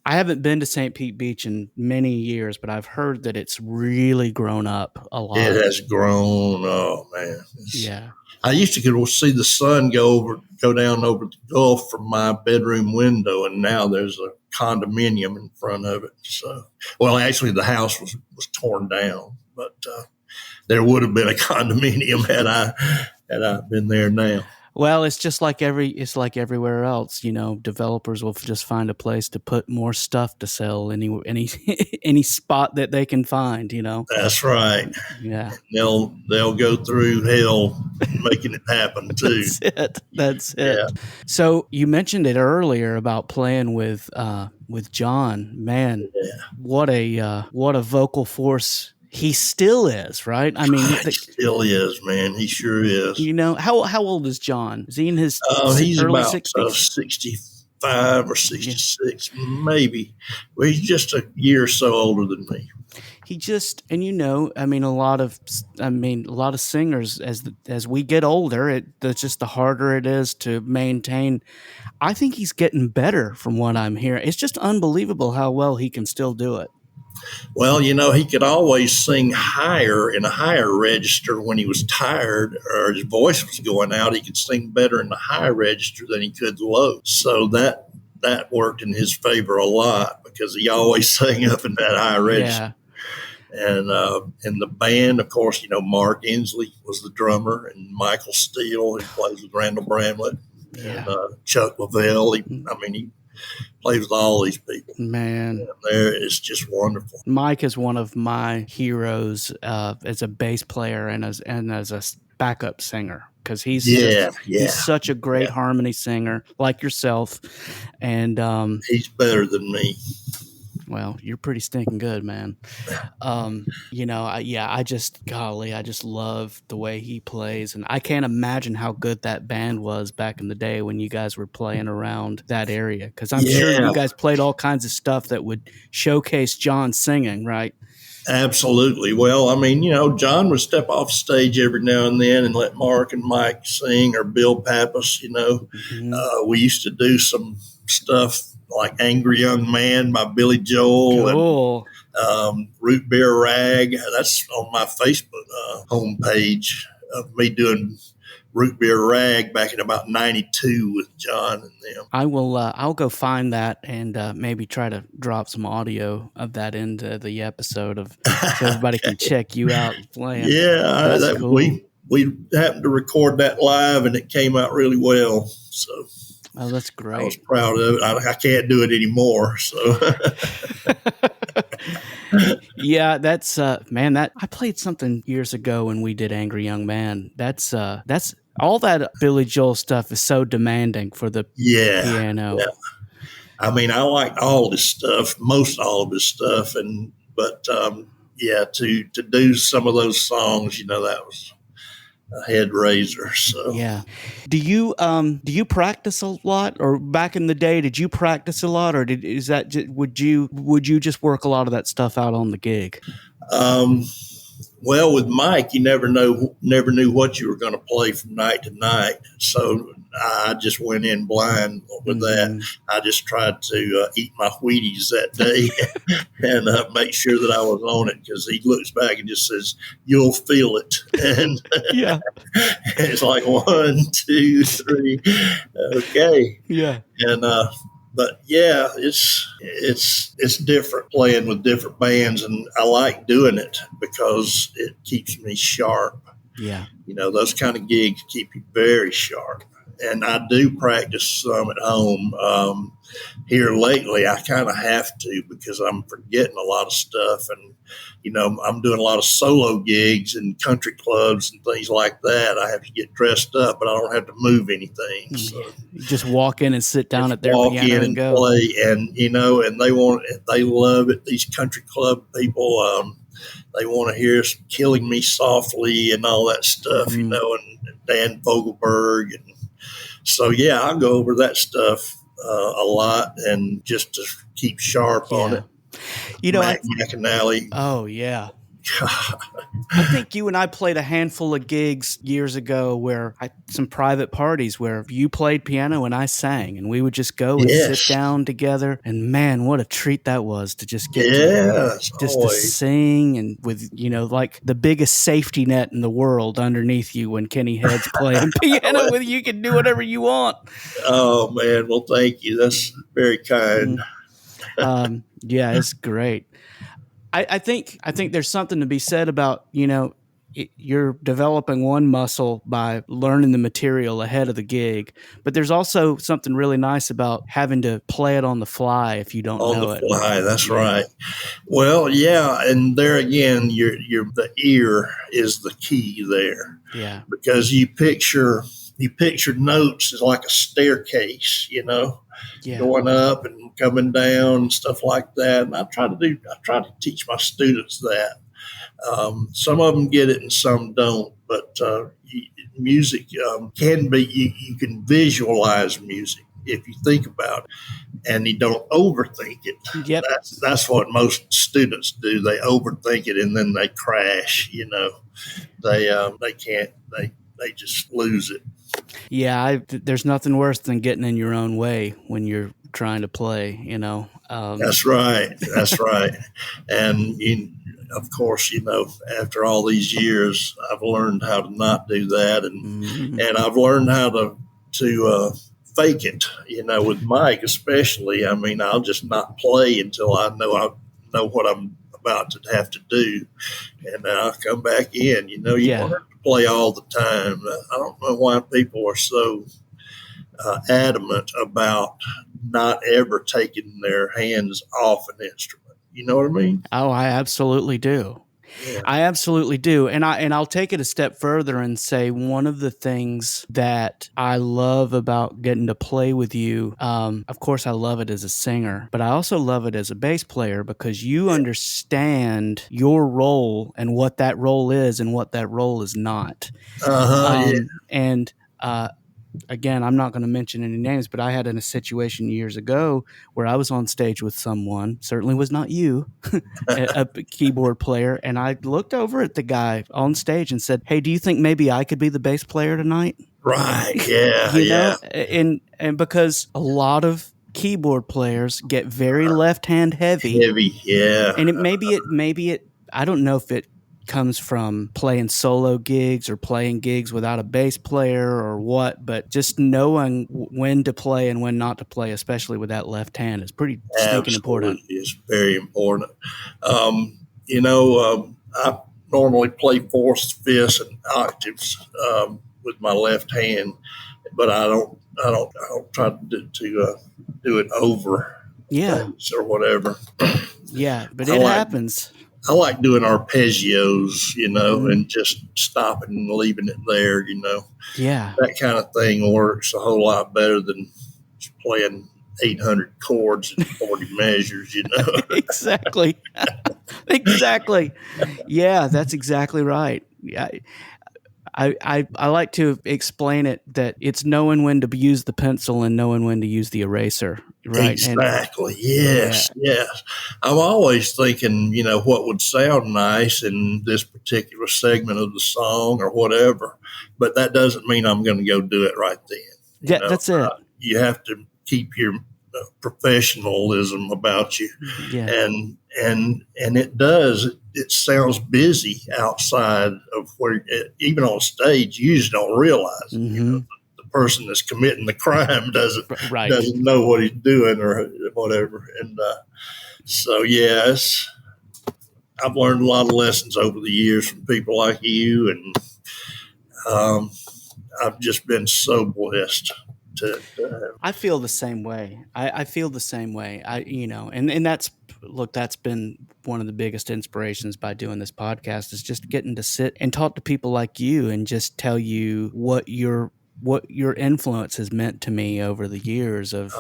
Speaker 1: I haven't been to St. Pete Beach in many years, but I've heard that it's really grown up a
Speaker 2: It
Speaker 1: lot.
Speaker 2: has grown. Oh man,
Speaker 1: Yeah.
Speaker 2: I used to go see the sun go down over the Gulf from my bedroom window, and now there's a condominium in front of it. So, well, actually, the house was torn down, but there would have been a condominium had I been there now.
Speaker 1: Well, it's like everywhere else, you know, developers will just find a place to put more stuff to sell any any spot that they can find, you know.
Speaker 2: That's right.
Speaker 1: Yeah.
Speaker 2: They'll go through hell making it happen too.
Speaker 1: That's it. That's
Speaker 2: Yeah.
Speaker 1: it. So you mentioned it earlier about playing with John. Man, what a vocal force he still is, right? I mean,
Speaker 2: He still is, man. He sure is.
Speaker 1: you know, how old is John? Is he in his
Speaker 2: He's
Speaker 1: early
Speaker 2: about
Speaker 1: 60s?
Speaker 2: 65 or
Speaker 1: Yeah.
Speaker 2: 66, maybe. Well, he's just a year or so older than me.
Speaker 1: He just, and you know, I mean, a lot of singers as we get older, that's just the harder it is to maintain. I think he's getting better from what I'm hearing. It's just unbelievable how well he can still do it.
Speaker 2: Well, you know, he could always sing higher in a higher register when he was tired or his voice was going out. He could sing better in the high register than he could the low. So that worked in his favor a lot because he always sang up in that high register.
Speaker 1: Yeah.
Speaker 2: And the band, of course, you know, Mark Inslee was the drummer, and Michael Steele, who plays with Randall Bramlett,
Speaker 1: Yeah.
Speaker 2: and Chuck Leavell. He plays with all these people.
Speaker 1: Man,
Speaker 2: There is just wonderful.
Speaker 1: Mike is one of my heroes as a bass player and as a backup singer because he's such a great harmony singer like yourself, and
Speaker 2: he's better than me.
Speaker 1: well, you're pretty stinking good, man. You know, I just love the way he plays, and I can't imagine how good that band was back in the day when you guys were playing around that area. Because I'm sure you guys played all kinds of stuff that would showcase John singing, right?
Speaker 2: Absolutely. Well, I mean, you know, John would step off stage every now and then and let Mark and Mike sing, or Bill Pappas. You know, we used to do some stuff like "Angry Young Man" by Billy Joel.
Speaker 1: Cool.
Speaker 2: And Root Beer Rag. That's on my Facebook homepage of me doing Root Beer Rag back in about 92 with John and them.
Speaker 1: I will. I'll go find that and maybe try to drop some audio of that into the episode so everybody can check you out playing.
Speaker 2: Yeah,
Speaker 1: that's cool.
Speaker 2: We happened to record that live, and it came out really well. So,
Speaker 1: oh, that's great.
Speaker 2: I was proud of it. I can't do it anymore. So,
Speaker 1: yeah, that's man. That I played something years ago when we did Angry Young Man. That's all that Billy Joel stuff is so demanding for the piano.
Speaker 2: Yeah. I mean, I liked all this stuff, most all of his stuff, but to do some of those songs, you know, that was a head raiser. So
Speaker 1: yeah. Do you practice a lot, or back in the day, did you practice a lot, or would you just work a lot of that stuff out on the gig?
Speaker 2: Well, with Mike, you never knew what you were going to play from night to night. So I just went in blind with that. I just tried to eat my Wheaties that day and make sure that I was on it, because he looks back and just says, "You'll feel it." And
Speaker 1: yeah,
Speaker 2: it's like 1, 2, 3, okay,
Speaker 1: yeah,
Speaker 2: and but yeah, it's different playing with different bands, and I like doing it because it keeps me sharp.
Speaker 1: Yeah.
Speaker 2: You know, those kind of gigs keep you very sharp. And I do practice some at home. Here lately, I kind of have to, because I'm forgetting a lot of stuff. And, you know, I'm doing a lot of solo gigs in country clubs and things like that. I have to get dressed up, but I don't have to move anything. So
Speaker 1: you just walk in and sit down at their piano and go.
Speaker 2: Play, and, you know, and they love it. These country club people, they want to hear some "Killing Me Softly" and all that stuff, you know, and Dan Vogelberg. And so, yeah, I'll go over that stuff a lot, and just to keep sharp on it.
Speaker 1: You know,
Speaker 2: McAnally.
Speaker 1: Oh, yeah. I think you and I played a handful of gigs years ago where some private parties where you played piano and I sang, and we would just go and sit
Speaker 2: Yes.
Speaker 1: down together. And man, what a treat that was to just get to
Speaker 2: Yes.
Speaker 1: just to
Speaker 2: Always.
Speaker 1: sing, and with, like the biggest safety net in the world underneath you when Kenny Head's playing piano with you. You can do whatever you want.
Speaker 2: Oh man, well, thank you. That's very kind.
Speaker 1: Yeah, it's great. I think there's something to be said about, you're developing one muscle by learning the material ahead of the gig, but there's also something really nice about having to play it on the fly if you don't
Speaker 2: On
Speaker 1: know
Speaker 2: the
Speaker 1: it.
Speaker 2: fly, that's
Speaker 1: Yeah.
Speaker 2: right. Well, yeah, and there again, the ear is the key there.
Speaker 1: Yeah.
Speaker 2: Because you picture notes as like a staircase,
Speaker 1: Yeah.
Speaker 2: going up and coming down and stuff like that. And I try to teach my students that. Some of them get it and some don't, but music can be, you can visualize music if you think about it and you don't overthink it.
Speaker 1: Yep.
Speaker 2: That's what most students do. They overthink it and then they crash. They can't. They just lose it.
Speaker 1: Yeah, there's nothing worse than getting in your own way when you're trying to play,
Speaker 2: That's right. That's right. And of course, after all these years, I've learned how to not do that, and I've learned how to fake it. With Mike especially. I mean, I'll just not play until I know what I'm about to have to do, and then I'll come back in. You want to play all the time. I don't know why people are so adamant about not ever taking their hands off an instrument. You know what I mean?
Speaker 1: Oh, I absolutely do. Yeah. I absolutely do. And I'll take it a step further and say one of the things that I love about getting to play with you, of course I love it as a singer, but I also love it as a bass player because you understand your role and what that role is and what that role is not. And again, I'm not going to mention any names, but I had in a situation years ago where I was on stage with someone, certainly was not you, a keyboard player, and I looked over at the guy on stage and said, "Hey, do you think maybe I could be the bass player tonight?"
Speaker 2: Right. Yeah.
Speaker 1: know, and because a lot of keyboard players get very left hand heavy.
Speaker 2: Yeah.
Speaker 1: And maybe it I don't know if it comes from playing solo gigs or playing gigs without a bass player or what, but just knowing when to play and when not to play, especially with that left hand, is pretty stinking important.
Speaker 2: It's very important. I normally play fourths, fifths, and octaves with my left hand, but I don't try to do it over or whatever.
Speaker 1: Yeah, but it happens.
Speaker 2: I like doing arpeggios, and just stopping and leaving it there,
Speaker 1: Yeah.
Speaker 2: That kind of thing works a whole lot better than just playing 800 chords and 40 measures,
Speaker 1: Exactly. Exactly. Yeah, that's exactly right. I like to explain it that it's knowing when to use the pencil and knowing when to use the eraser, right?
Speaker 2: Exactly. Yes. I'm always thinking, what would sound nice in this particular segment of the song or whatever, but that doesn't mean I'm going to go do it right then.
Speaker 1: That's it.
Speaker 2: You have to keep your professionalism about you, and it sounds busy outside of where, even on stage, you usually don't realize the person that's committing the crime doesn't know what he's doing or whatever. And so yes, I've learned a lot of lessons over the years from people like you, and I've just been so blessed.
Speaker 1: I feel the same way. I feel the same way. And that's been one of the biggest inspirations by doing this podcast, is just getting to sit and talk to people like you and just tell you what your influence has meant to me over the years of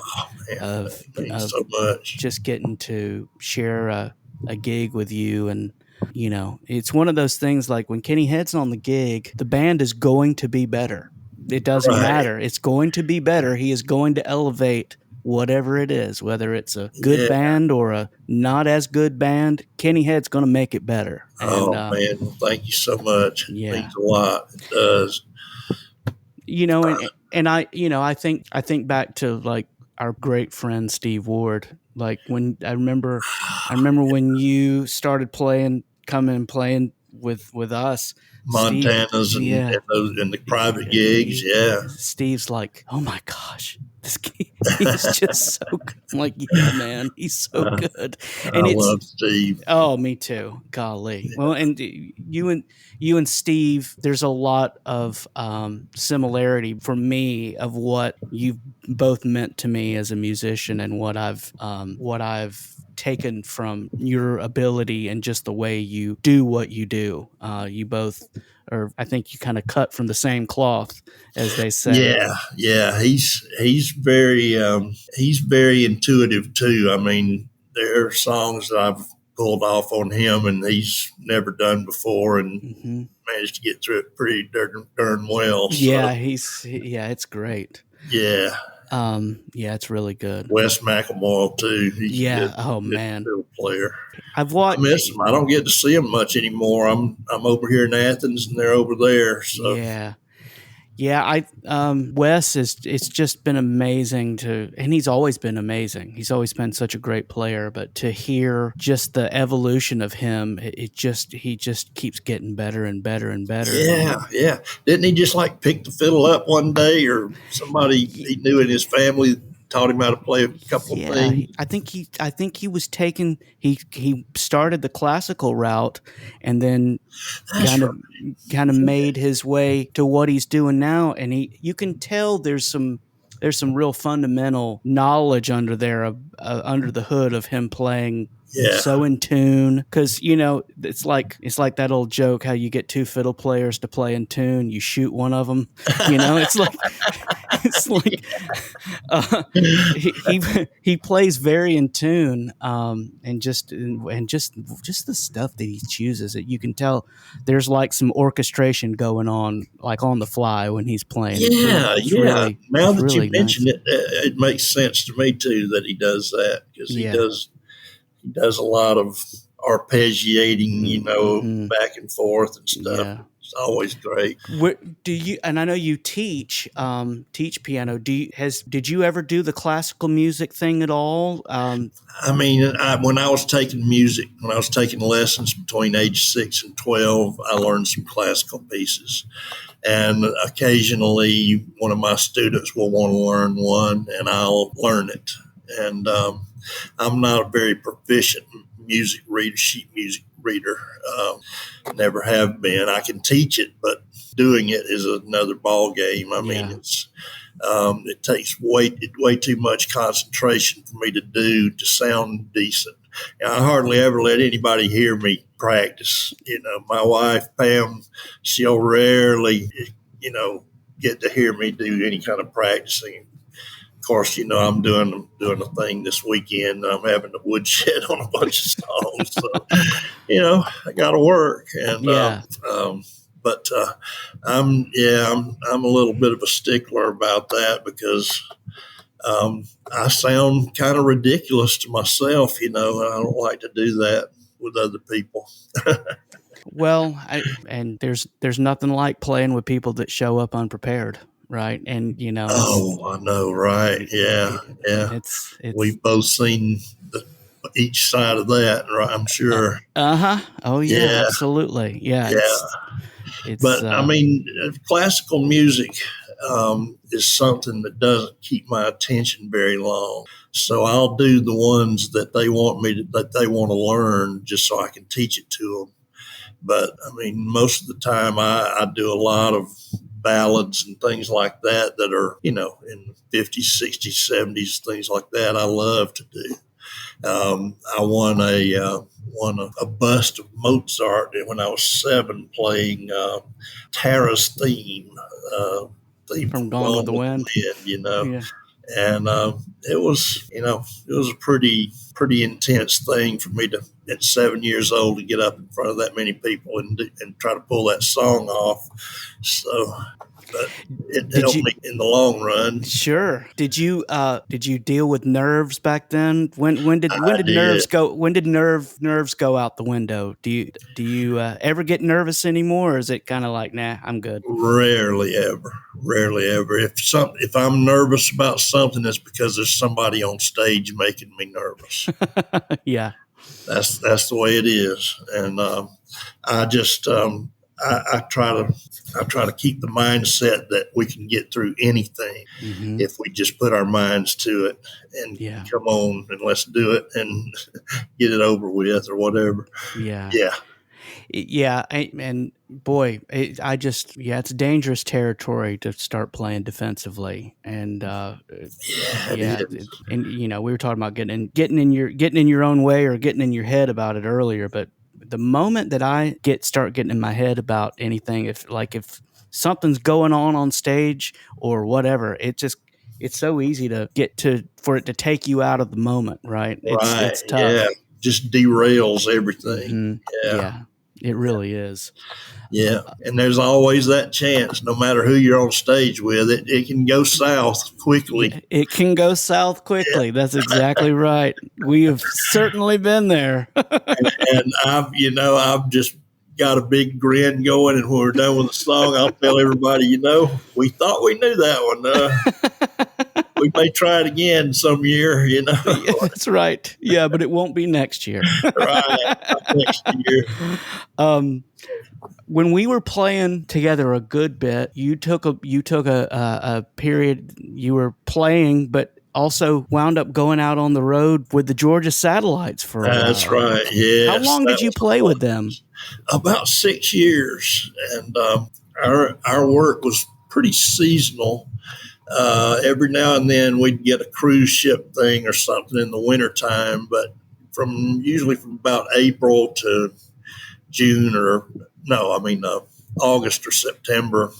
Speaker 2: so much.
Speaker 1: Just getting to share a gig with you. And it's one of those things, like when Kenny Head's on the gig, the band is going to be better. It doesn't matter. It's going to be better. He is going to elevate whatever it is, whether it's a good
Speaker 2: Yeah.
Speaker 1: band or a not as good band, Kenny Head's going to make it better. And
Speaker 2: Oh man, well, thank you so much. It
Speaker 1: yeah,
Speaker 2: means a lot. It does.
Speaker 1: and I think back to like our great friend Steve Ward. Like when I remember when you started coming and playing with us, Steve.
Speaker 2: Montanas
Speaker 1: Yeah,
Speaker 2: and those and the private gigs. Yeah.
Speaker 1: Steve's like, oh my gosh, this kid, he's just so good. I'm like, yeah, man, he's so
Speaker 2: Uh,
Speaker 1: good.
Speaker 2: I
Speaker 1: And it's
Speaker 2: love Steve.
Speaker 1: Oh, me too. Golly. Well, and you and Steve, there's a lot of similarity for me of what you've both meant to me as a musician and what I've taken from your ability and just the way you do what you do. You both are, I think, you kind of cut from the same cloth, as they say.
Speaker 2: Yeah, yeah. He's very intuitive too. I mean, there are songs that I've pulled off on him and he's never done before and
Speaker 1: Hmm.
Speaker 2: managed to get through it pretty darn well.
Speaker 1: Yeah,
Speaker 2: So
Speaker 1: it's great.
Speaker 2: yeah.
Speaker 1: Yeah, it's really good.
Speaker 2: Wes McElmoyle too. He's a
Speaker 1: Yeah. Oh
Speaker 2: good
Speaker 1: man,
Speaker 2: fiddle player.
Speaker 1: I've
Speaker 2: I
Speaker 1: watched.
Speaker 2: miss him. I don't get to see him much anymore. I'm over here in Athens and they're over there. So
Speaker 1: Yeah, yeah. Wes is. It's just been amazing and he's always been amazing. He's always been such a great player. But to hear just the evolution of him, he just keeps getting better and better and better. And
Speaker 2: yeah, yeah. Didn't he just like pick the fiddle up one day, or somebody he knew in his family taught him how to play a couple of
Speaker 1: yeah,
Speaker 2: things?
Speaker 1: I think he was taken. He started the classical route, and then
Speaker 2: That's
Speaker 1: kind
Speaker 2: right.
Speaker 1: of kind of made his way to what he's doing now, and you can tell there's some real fundamental knowledge under there, under the hood of him playing
Speaker 2: Yeah,
Speaker 1: so in tune, because it's like that old joke how you get two fiddle players to play in tune, you shoot one of them. It's like it's like he plays very in tune, and just the stuff that he chooses. That you can tell there's like some orchestration going on, like on the fly when he's playing. It's really,
Speaker 2: yeah,
Speaker 1: it's
Speaker 2: yeah.
Speaker 1: really,
Speaker 2: Now
Speaker 1: it's
Speaker 2: that you
Speaker 1: really
Speaker 2: mention
Speaker 1: nice.
Speaker 2: it, it makes sense to me too that he does that because
Speaker 1: Yeah.
Speaker 2: he does a lot of arpeggiating,
Speaker 1: Mm-hmm.
Speaker 2: back and forth and stuff.
Speaker 1: Yeah.
Speaker 2: It's always great.
Speaker 1: Do you? And I know you teach piano. Did you ever do the classical music thing at all?
Speaker 2: I mean, when I was taking music, when I was taking lessons between age 6 and 12, I learned some classical pieces. And occasionally, one of my students will want to learn one, and I'll learn it. And I'm not a very proficient sheet music reader. Never have been. I can teach it, but doing it is another ball game. I mean,
Speaker 1: Yeah.
Speaker 2: it takes way too much concentration for me to do to sound decent. And I hardly ever let anybody hear me practice. My wife Pam, she'll rarely, get to hear me do any kind of practicing. Of course, I'm doing a thing this weekend. I'm having a woodshed on a bunch of songs, so I got to work. And
Speaker 1: Yeah.
Speaker 2: but I'm a little bit of a stickler about that because I sound kind of ridiculous to myself, and I don't like to do that with other people.
Speaker 1: Well, and there's nothing like playing with people that show up unprepared, right? And
Speaker 2: Oh, I know, right? Yeah, yeah.
Speaker 1: it's
Speaker 2: We've both seen each side of that, right? I'm sure.
Speaker 1: uh-huh. Oh yeah,
Speaker 2: Yeah,
Speaker 1: absolutely. Yeah,
Speaker 2: yeah.
Speaker 1: it's
Speaker 2: But I mean, classical music is something that doesn't keep my attention very long. So I'll do the ones that they want to learn just so I can teach it to them. But I mean, most of the time I do a lot of ballads and things like that are, in the 50s, 60s, 70s, things like that. I love to do. I won a bust of Mozart when I was 7 playing Tara's theme
Speaker 1: from
Speaker 2: from
Speaker 1: Gone with
Speaker 2: Gone
Speaker 1: the
Speaker 2: with
Speaker 1: Wind.
Speaker 2: the Wind.
Speaker 1: Yeah.
Speaker 2: And it was a pretty intense thing for me to, at 7 years old, to get up in front of that many people and try to pull that song off. So but it
Speaker 1: Did
Speaker 2: helped
Speaker 1: you?
Speaker 2: me in the long run.
Speaker 1: Sure. Did you deal with nerves back then? When
Speaker 2: I
Speaker 1: did
Speaker 2: did.
Speaker 1: nerves go out the window? Do you ever get nervous anymore, or is it kind of like, nah, I'm good?
Speaker 2: Rarely ever, rarely ever. If I'm nervous about something, it's because there's somebody on stage making me nervous.
Speaker 1: Yeah.
Speaker 2: That's the way it is, and I just I try to keep the mindset that we can get through anything
Speaker 1: Hmm.
Speaker 2: if we just put our minds to it and
Speaker 1: Yeah.
Speaker 2: come on and let's do it and get it over with or whatever.
Speaker 1: Yeah.
Speaker 2: Yeah,
Speaker 1: Yeah, and boy, it's dangerous territory to start playing defensively, and
Speaker 2: yeah, it
Speaker 1: yeah,
Speaker 2: is.
Speaker 1: and we were talking about getting in your own way or getting in your head about it earlier, but the moment that I start getting in my head about anything, if something's going on stage or whatever, it's so easy to for it to take you out of the moment, right?
Speaker 2: Right.
Speaker 1: It's
Speaker 2: Yeah,
Speaker 1: tough.
Speaker 2: just derails everything.
Speaker 1: Hmm.
Speaker 2: Yeah.
Speaker 1: Yeah, it really is.
Speaker 2: Yeah, and there's always that chance, no matter who you're on stage with, it can go south quickly.
Speaker 1: Yeah, it can go south
Speaker 2: Yeah,
Speaker 1: quickly. That's exactly right. We have certainly been there.
Speaker 2: and I've just got a big grin going, and when we're done with the song, I'll tell everybody, we thought we knew that one. We may try it again some year,
Speaker 1: Yeah, that's right. Yeah, but it won't be next year.
Speaker 2: right? Next year.
Speaker 1: um, when we were playing together a good bit, you took a period. You were playing, but also wound up going out on the road with the Georgia Satellites for a
Speaker 2: That's
Speaker 1: while.
Speaker 2: right.
Speaker 1: How
Speaker 2: Yes,
Speaker 1: long
Speaker 2: that
Speaker 1: did you
Speaker 2: was
Speaker 1: play with them?
Speaker 2: about 6 years, and our work was pretty seasonal. Every now and then we'd get a cruise ship thing or something in the wintertime, but usually from about April to June or no, I mean August or September,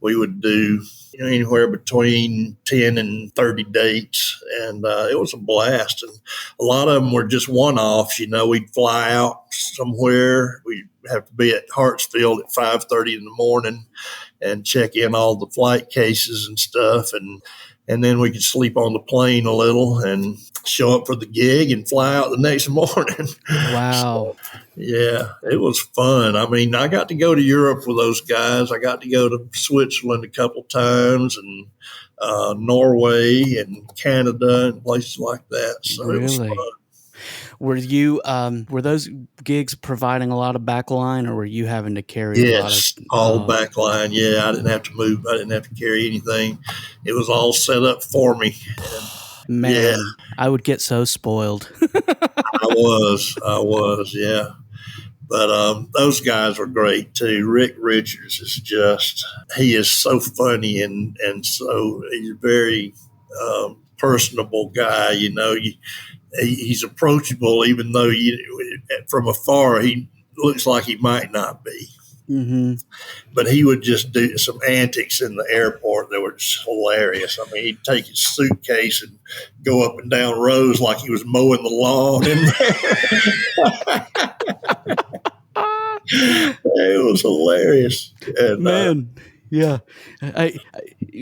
Speaker 2: we would do anywhere between 10 and 30 dates, and it was a blast. And a lot of them were just one-offs. We'd fly out somewhere, we'd have to be at Hartsfield at 5:30 in the morning and check in all the flight cases and stuff, and then we could sleep on the plane a little and show up for the gig and fly out the next morning.
Speaker 1: Wow.
Speaker 2: So, yeah, it was fun. I mean, I got to go to Europe with those guys. I got to go to Switzerland a couple times, and Norway and Canada and places like that. So it was
Speaker 1: Really?
Speaker 2: fun.
Speaker 1: Were those gigs providing a lot of backline, or were you having to carry a lot of?
Speaker 2: Yes, all backline. Yeah, I didn't have to move. I didn't have to carry anything. It was all set up for me. And yeah,
Speaker 1: Man, I would get so spoiled.
Speaker 2: I was, yeah. But those guys were great too. Rick Richards he is so funny and so he's a very personable guy. He's approachable, even though from afar he looks like he might not be.
Speaker 1: Mm-hmm.
Speaker 2: But he would just do some antics in the airport that were just hilarious. I mean, he'd take his suitcase and go up and down rows like he was mowing the lawn in there. It was hilarious. And
Speaker 1: Man, yeah.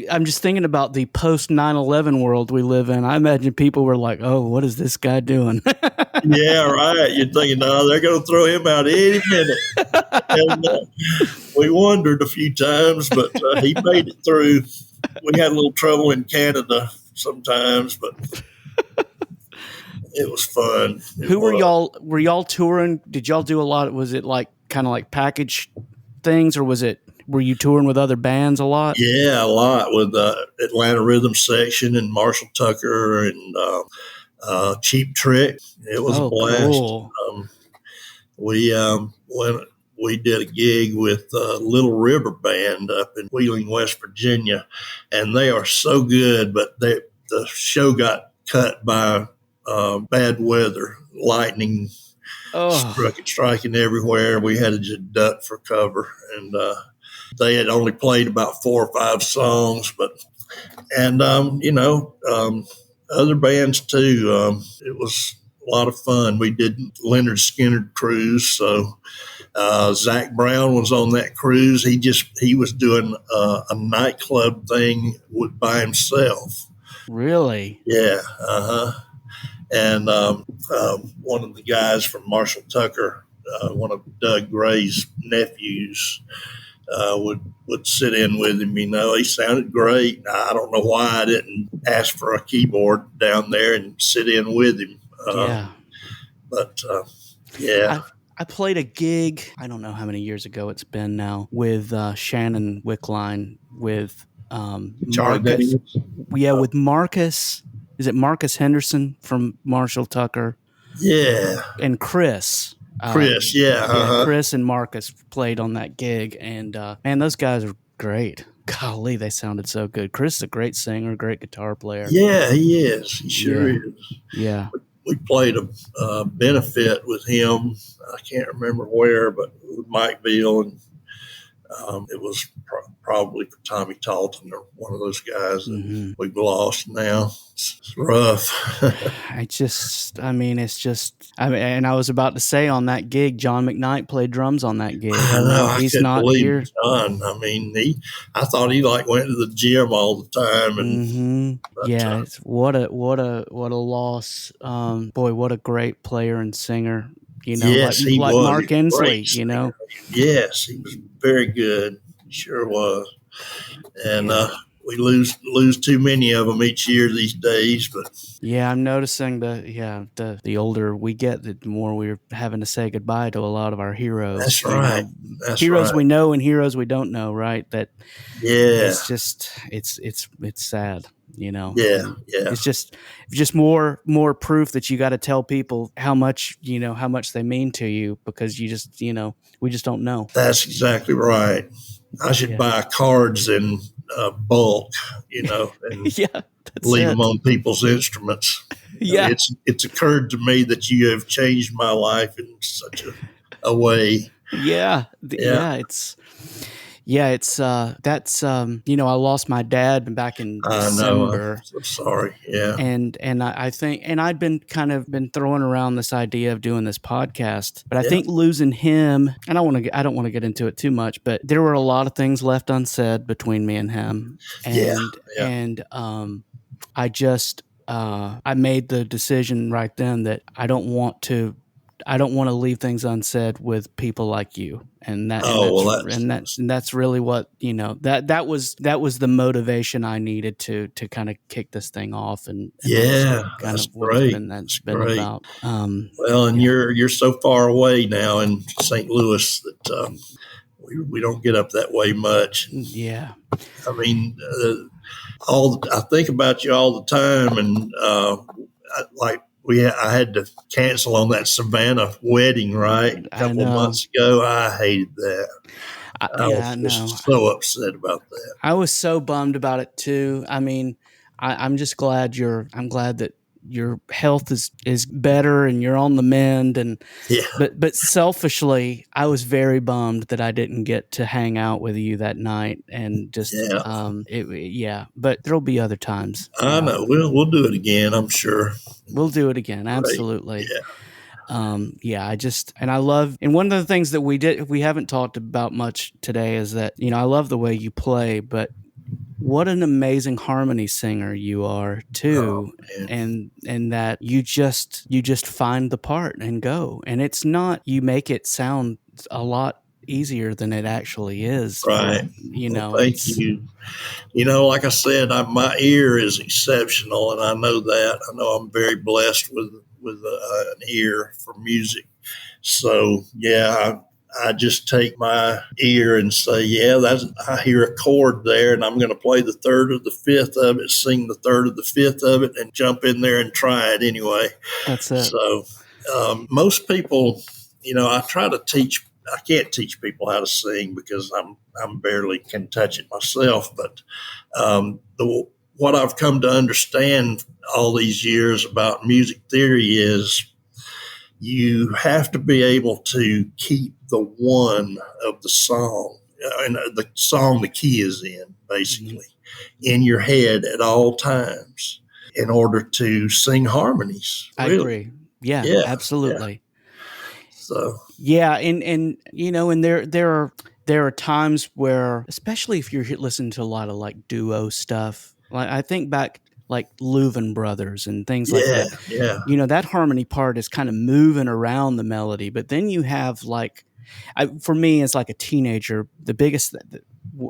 Speaker 1: I'm just thinking about the post 9/11 world we live in. I imagine people were like, "Oh, what is this guy doing?"
Speaker 2: yeah, right. You're thinking, no, they're going to throw him out any minute. And we wondered a few times, but he made it through. We had a little trouble in Canada sometimes, but it was fun.
Speaker 1: Who were y'all? Were y'all touring? Did y'all do a lot? Was it like kind of like package things, or were you touring with other bands a lot?
Speaker 2: Yeah, a lot with Atlanta Rhythm Section and Marshall Tucker and Cheap Trick. It was a blast.
Speaker 1: Cool.
Speaker 2: We did a gig with Little River Band up in Wheeling, West Virginia, and they are so good, but the show got cut by bad weather, lightning striking everywhere. We had to just duck for cover, and they had only played about 4 or 5 songs, other bands too. It was lot of fun. We did Leonard Skinner cruise, so Zach Brown was on that cruise. He was doing a nightclub thing by himself.
Speaker 1: Really?
Speaker 2: Yeah, and one of the guys from Marshall Tucker, one of Doug Gray's nephews, would sit in with him. You know, he sounded great. I don't know why I didn't ask for a keyboard down there and sit in with him.
Speaker 1: Yeah.
Speaker 2: But yeah.
Speaker 1: I played a gig, I don't know how many years ago it's been now, with Shannon Wickline, with Marcus. Yeah, with Marcus. Is it Marcus Henderson from Marshall Tucker?
Speaker 2: Yeah.
Speaker 1: And Chris.
Speaker 2: Chris, yeah.
Speaker 1: Chris and Marcus played on that gig, and man, those guys are great. Golly, they sounded so good. Chris is a great singer, great guitar player.
Speaker 2: Yeah, he is. He sure is.
Speaker 1: Yeah.
Speaker 2: We played a benefit with him. I can't remember where, but with Mike Beal, and it was probably for Tommy Talton or one of those guys that we've lost now. It's rough.
Speaker 1: And I was about to say, on that gig, John McKnight played drums on that gig.
Speaker 2: I know.
Speaker 1: He's not here.
Speaker 2: John. I mean, I thought he went to the gym all the time. And
Speaker 1: what a loss. Boy, what a great player and singer. You know,
Speaker 2: yes,
Speaker 1: like
Speaker 2: he was.
Speaker 1: Mark Inslee, you know.
Speaker 2: Yes, he was very good. He sure was. And we lose too many of them each year these days. But
Speaker 1: yeah, I'm noticing the older we get, the more we're having to say goodbye to a lot of our heroes.
Speaker 2: That's right. That's
Speaker 1: heroes
Speaker 2: right.
Speaker 1: we know and heroes we don't know, right? That it's just it's sad. You know, it's just more proof that you got to tell people how much they mean to you, because you just, we just don't know.
Speaker 2: That's exactly right. I should buy cards in bulk, and leave them on people's instruments.
Speaker 1: Yeah.
Speaker 2: It's occurred to me that you have changed my life in such a way.
Speaker 1: Yeah. I lost my dad back in December.
Speaker 2: I'm so sorry. Yeah.
Speaker 1: And I think, and I'd been throwing around this idea of doing this podcast, but I think losing him, and I don't want to get into it too much, but there were a lot of things left unsaid between me and him. And I made the decision right then that I don't want to leave things unsaid with people like you. And that's really what, that was the motivation I needed to kind of kick this thing off. And
Speaker 2: that's great.
Speaker 1: That's been about.
Speaker 2: You're so far away now in St. Louis that we don't get up that way much.
Speaker 1: Yeah.
Speaker 2: I mean, I think about you all the time, and I had to cancel on that Savannah wedding, right? A couple of months ago. I hated that. I was just so upset about that.
Speaker 1: I was so bummed about it too. I mean, I'm just glad I'm glad that your health is better and you're on the mend. And but selfishly, I was very bummed that I didn't get to hang out with you that night, and just But there'll be other times.
Speaker 2: I know we'll do it again. I'm sure
Speaker 1: we'll do it again. Absolutely. And I love, and one of the things that we haven't talked about much today is that, I love the way you play, but what an amazing harmony singer you are too. And that you just find the part and go, and it's not, you make it sound a lot easier than it actually is.
Speaker 2: Right. Thank you. Like I said, my ear is exceptional, and I know that. I know I'm very blessed with an ear for music. So I just take my ear and say, I hear a chord there, and I'm going to play the third or the fifth of it, sing the third or the fifth of it, and jump in there and try it anyway.
Speaker 1: That's it.
Speaker 2: So most people, I try to teach. I can't teach people how to sing because I'm barely can touch it myself. But what I've come to understand all these years about music theory is you have to be able to keep the one of the song, and the song the key is in, basically, in your head at all times in order to sing harmonies.
Speaker 1: Really. I agree. Yeah,
Speaker 2: Yeah, yeah.
Speaker 1: absolutely.
Speaker 2: So
Speaker 1: Yeah, and you know, and there are times where, especially if you're listening to a lot of like duo stuff, like I think back like Leuven brothers and things like
Speaker 2: yeah,
Speaker 1: that.
Speaker 2: yeah,
Speaker 1: You know, that harmony part is kind of moving around the melody, but then you have like, for me as like a teenager, the biggest,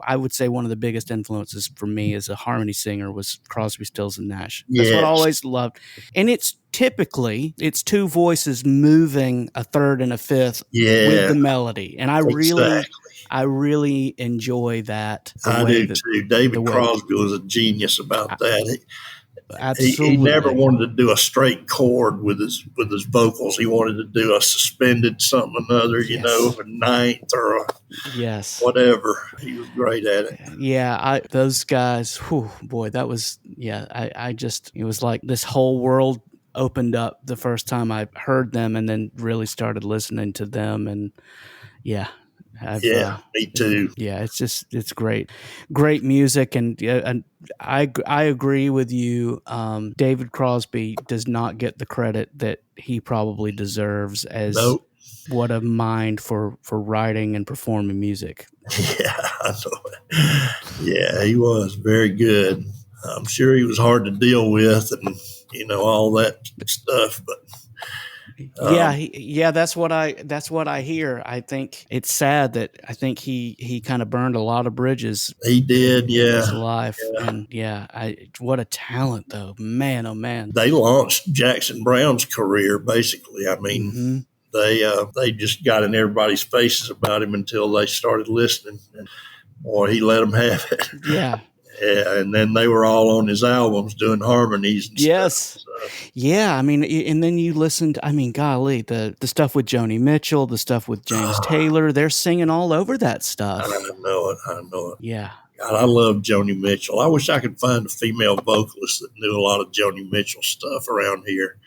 Speaker 1: I would say one of the biggest influences for me as a harmony singer was Crosby, Stills and Nash. That's what I
Speaker 2: yes,
Speaker 1: always loved. And it's typically it's two voices moving a third and a fifth with
Speaker 2: yeah,
Speaker 1: the melody. And
Speaker 2: exactly.
Speaker 1: I really enjoy that, the
Speaker 2: I
Speaker 1: way
Speaker 2: do
Speaker 1: that
Speaker 2: too.
Speaker 1: the
Speaker 2: David
Speaker 1: way
Speaker 2: Crosby was a genius about that. He never
Speaker 1: absolutely.
Speaker 2: wanted to do a straight chord with his vocals. He wanted to do a suspended something or another,
Speaker 1: Yes.
Speaker 2: a ninth or a
Speaker 1: Yes.
Speaker 2: whatever. He was great at it.
Speaker 1: Yeah, I those guys, whew, boy, that was yeah, I just it was like this whole world opened up the first time I heard them and then really started listening to them and yeah, I've
Speaker 2: Yeah, me too.
Speaker 1: yeah, it's just it's great. Great music and yeah, and I agree with you. David Crosby does not get the credit that he probably deserves as
Speaker 2: Nope.
Speaker 1: what a mind for writing and performing music.
Speaker 2: Yeah, I know it. Yeah, he was very good. I'm sure he was hard to deal with and, all that stuff. But
Speaker 1: Yeah, yeah, that's what I hear. I think it's sad that I think he kind of burned a lot of bridges
Speaker 2: he did,
Speaker 1: in
Speaker 2: yeah.
Speaker 1: his life,
Speaker 2: Yeah.
Speaker 1: and yeah, I what a talent though, man, oh man.
Speaker 2: They launched Jackson Brown's career, basically. I mean,
Speaker 1: Hmm.
Speaker 2: they just got in everybody's faces about him until they started listening. And boy, he let them have it.
Speaker 1: Yeah.
Speaker 2: Yeah, and then they were all on his albums doing harmonies and stuff.
Speaker 1: Yes.
Speaker 2: So
Speaker 1: Yeah. I mean, and then you listened. I mean, golly, the stuff with Joni Mitchell, the stuff with James Taylor, they're singing all over that
Speaker 2: I
Speaker 1: stuff.
Speaker 2: know it. I know it.
Speaker 1: Yeah.
Speaker 2: God, I love Joni Mitchell. I wish I could find a female vocalist that knew a lot of Joni Mitchell stuff around here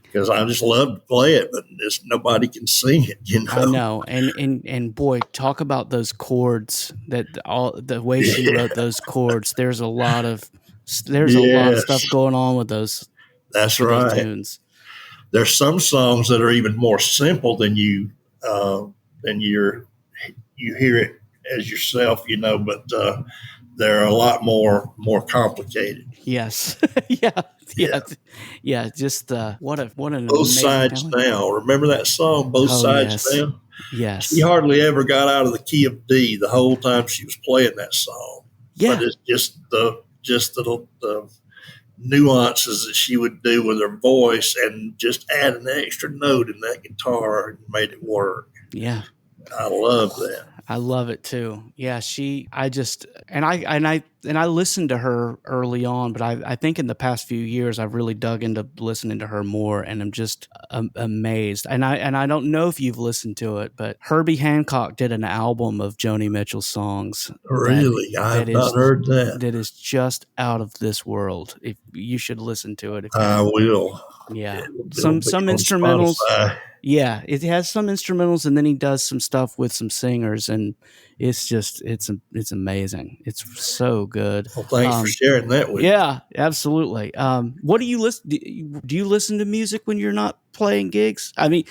Speaker 2: because I just love to play it, but just nobody can sing it,
Speaker 1: I know, and boy, talk about those chords. That all the way she
Speaker 2: Yeah,
Speaker 1: wrote those chords. There's a lot of stuff
Speaker 2: yes,
Speaker 1: going on with those
Speaker 2: that's
Speaker 1: with those
Speaker 2: right.
Speaker 1: tunes.
Speaker 2: There's some songs that are even more simple than you hear it as yourself, but they're a lot more complicated.
Speaker 1: Yes, yeah,
Speaker 2: Yeah.
Speaker 1: yeah, yeah. Just what an
Speaker 2: Both
Speaker 1: amazing
Speaker 2: sides
Speaker 1: talent.
Speaker 2: now. Remember that song, Both
Speaker 1: Oh
Speaker 2: Sides
Speaker 1: yes,
Speaker 2: Now? She
Speaker 1: yes,
Speaker 2: hardly ever got out of the key of D the whole time she was playing that song. But
Speaker 1: yeah,
Speaker 2: it's the nuances that she would do with her voice and just add an extra note in that guitar and made it work.
Speaker 1: yeah.
Speaker 2: I love that.
Speaker 1: I love it too. Yeah, I just and I listened to her early on, but I think in the past few years I've really dug into listening to her more, and I'm just amazed. And I don't know if you've listened to it, but Herbie Hancock did an album of Joni Mitchell songs
Speaker 2: Really, I
Speaker 1: that
Speaker 2: have not
Speaker 1: is
Speaker 2: heard that.
Speaker 1: that is just out of this world. If you should listen to it if
Speaker 2: I
Speaker 1: you
Speaker 2: will.
Speaker 1: yeah.
Speaker 2: It'll be
Speaker 1: Some
Speaker 2: on
Speaker 1: instrumentals.
Speaker 2: Spotify.
Speaker 1: Yeah, it has some instrumentals and then he does some stuff with some singers and it's just it's amazing. It's so good.
Speaker 2: Well, thanks for
Speaker 1: Um
Speaker 2: sharing that with me.
Speaker 1: yeah, absolutely. What do you listen do you listen to music when you're not playing gigs? I mean,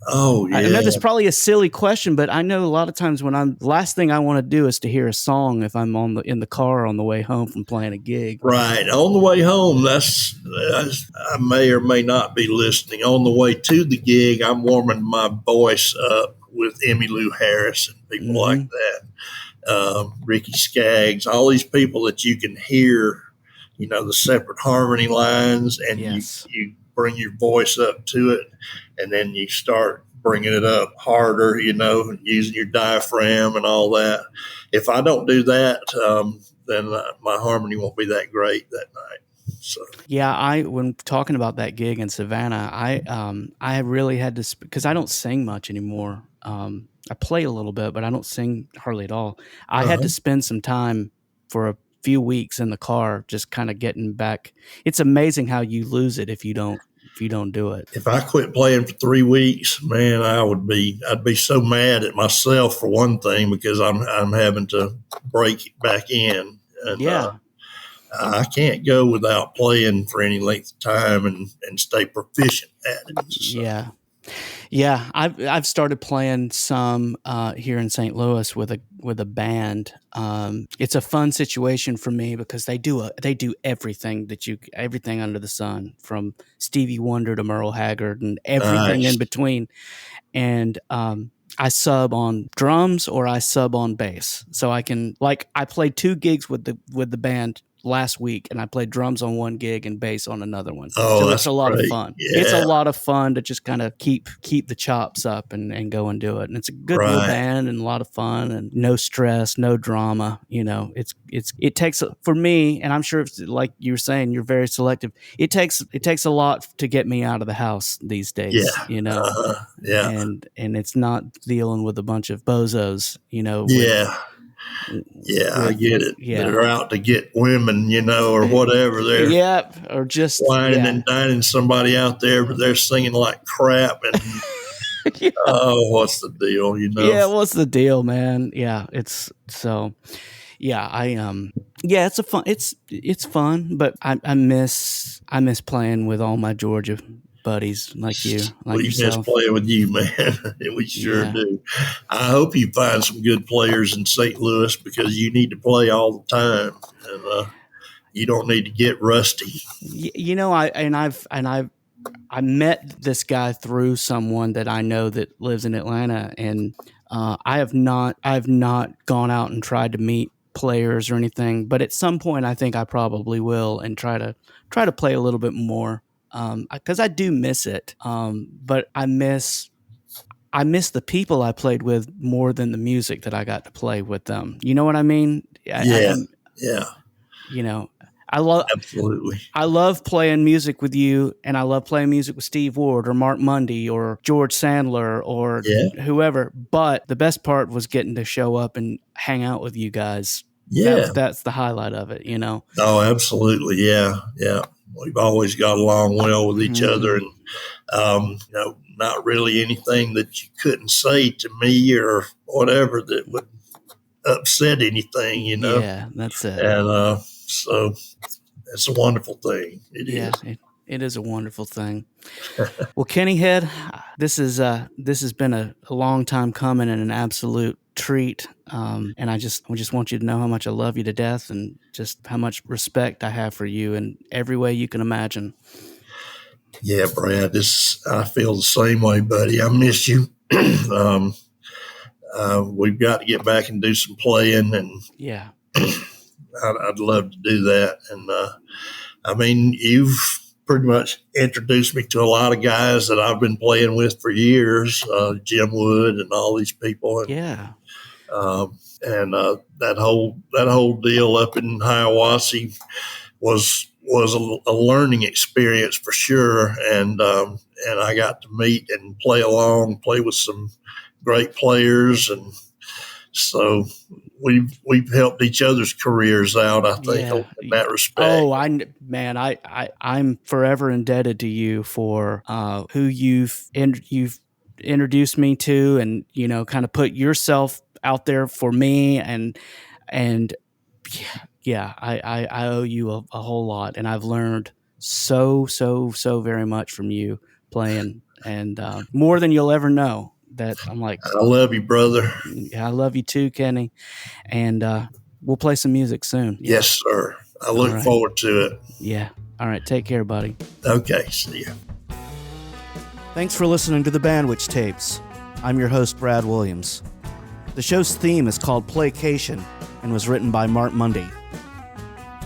Speaker 2: Oh
Speaker 1: I know
Speaker 2: yeah,
Speaker 1: that's probably a silly question, but I know a lot of times when I'm last thing I want to do is to hear a song if I'm in the car on the way home from playing a gig.
Speaker 2: right. On the way home, I may or may not be listening. On the way to the gig, I'm warming my voice up with Emmylou Harris and people like
Speaker 1: Mm-hmm.
Speaker 2: that. Ricky Skaggs, all these people that you can hear, the separate harmony lines, and
Speaker 1: Yes.
Speaker 2: you bring your voice up to it, and then you start bringing it up harder, and using your diaphragm and all that. If I don't do that, then my harmony won't be that great that night. So,
Speaker 1: Yeah, when talking about that gig in Savannah, I really had to because I don't sing much anymore. I play a little bit, but I don't sing hardly at all. I had to
Speaker 2: uh
Speaker 1: spend some time for a few weeks in the car, just kind of getting back. It's amazing how you lose it if you don't do it.
Speaker 2: if I quit playing for 3 weeks, man, I'd be so mad at myself for one thing because I'm having to break it back in, and
Speaker 1: Yeah,
Speaker 2: I can't go without playing for any length of time and stay proficient at it. So.
Speaker 1: Yeah. Yeah, I've started playing some here in St. Louis with a band. It's a fun situation for me because they do everything everything under the sun, from Stevie Wonder to Merle Haggard and everything in
Speaker 2: Nice.
Speaker 1: between. And I sub on drums or I sub on bass, so I can, like, I played 2 gigs with the band last week, and I played drums on one gig and bass on another one.
Speaker 2: Oh,
Speaker 1: So
Speaker 2: that's
Speaker 1: it's a lot
Speaker 2: great.
Speaker 1: of fun.
Speaker 2: Yeah.
Speaker 1: It's a lot of fun to just kind of keep the chops up and go and do it. And it's a good little band and a lot of fun and no stress, no drama. It takes, for me, and I'm sure it's like you were saying, you're very selective. It takes a lot to get me out of the house these days.
Speaker 2: Yeah. Yeah.
Speaker 1: And it's not dealing with a bunch of bozos.
Speaker 2: I get it.
Speaker 1: Yeah.
Speaker 2: They're out to get women, or whatever. They're
Speaker 1: or just
Speaker 2: whining and dining somebody out there, but they're singing like crap. And oh, what's the deal?
Speaker 1: Yeah, what's the deal, man? Yeah, it's so. Yeah, it's a fun. It's fun, but I miss playing with all my Georgia buddies like you, like
Speaker 2: we
Speaker 1: yourself.
Speaker 2: miss playing with you, man. We sure do. I hope you find some good players in St. Louis, because you need to play all the time, and you don't need to get rusty.
Speaker 1: I met this guy through someone that I know that lives in Atlanta, and I have not gone out and tried to meet players or anything, but at some point I think I probably will, and try to play a little bit more. Because I do miss it, but I miss the people I played with more than the music that I got to play with them. You know what I mean?
Speaker 2: Yeah.
Speaker 1: Absolutely. I love playing music with you, and I love playing music with Steve Ward or Mark Mundy or George Sandler or whoever. But the best part was getting to show up and hang out with you guys.
Speaker 2: Yeah,
Speaker 1: that's the highlight of it.
Speaker 2: Oh, absolutely. Yeah. We've always got along well with each other, and not really anything that you couldn't say to me or whatever that would upset anything.
Speaker 1: Yeah, that's it.
Speaker 2: And so it's a wonderful thing. It is.
Speaker 1: It is a wonderful thing. Well, Kenny Head, this has been a long time coming and an absolute treat. And I just want you to know how much I love you to death, and just how much respect I have for you in every way you can imagine.
Speaker 2: Yeah, Brad, I feel the same way, buddy. I miss you. We've got to get back and do some playing, and I'd love to do that. And you've pretty much introduced me to a lot of guys that I've been playing with for years, Jim Wood and all these people. And, that whole deal up in Hiawassee was a learning experience for sure. And I got to meet and play with some great players, and so we've helped each other's careers out, I think, in that respect.
Speaker 1: Oh, I'm forever indebted to you for who you've introduced me to, and kind of put yourself out there for me, and I owe you a whole lot, and I've learned so very much from you playing, and more than you'll ever know. That I'm like,
Speaker 2: I love you, brother.
Speaker 1: I love you too, Kenny. And we'll play some music soon.
Speaker 2: Yes, sir. I look forward to it.
Speaker 1: Yeah. All right. Take care, buddy.
Speaker 2: Okay. See you.
Speaker 1: Thanks for listening to the Bandwich Tapes. I'm your host, Brad Williams. The show's theme is called Playcation and was written by Mark Mundy.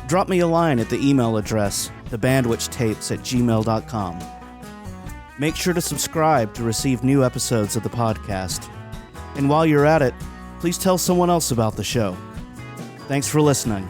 Speaker 1: Drop me a line at the email address, thebandwichtapes@gmail.com. Make sure to subscribe to receive new episodes of the podcast. And while you're at it, please tell someone else about the show. Thanks for listening.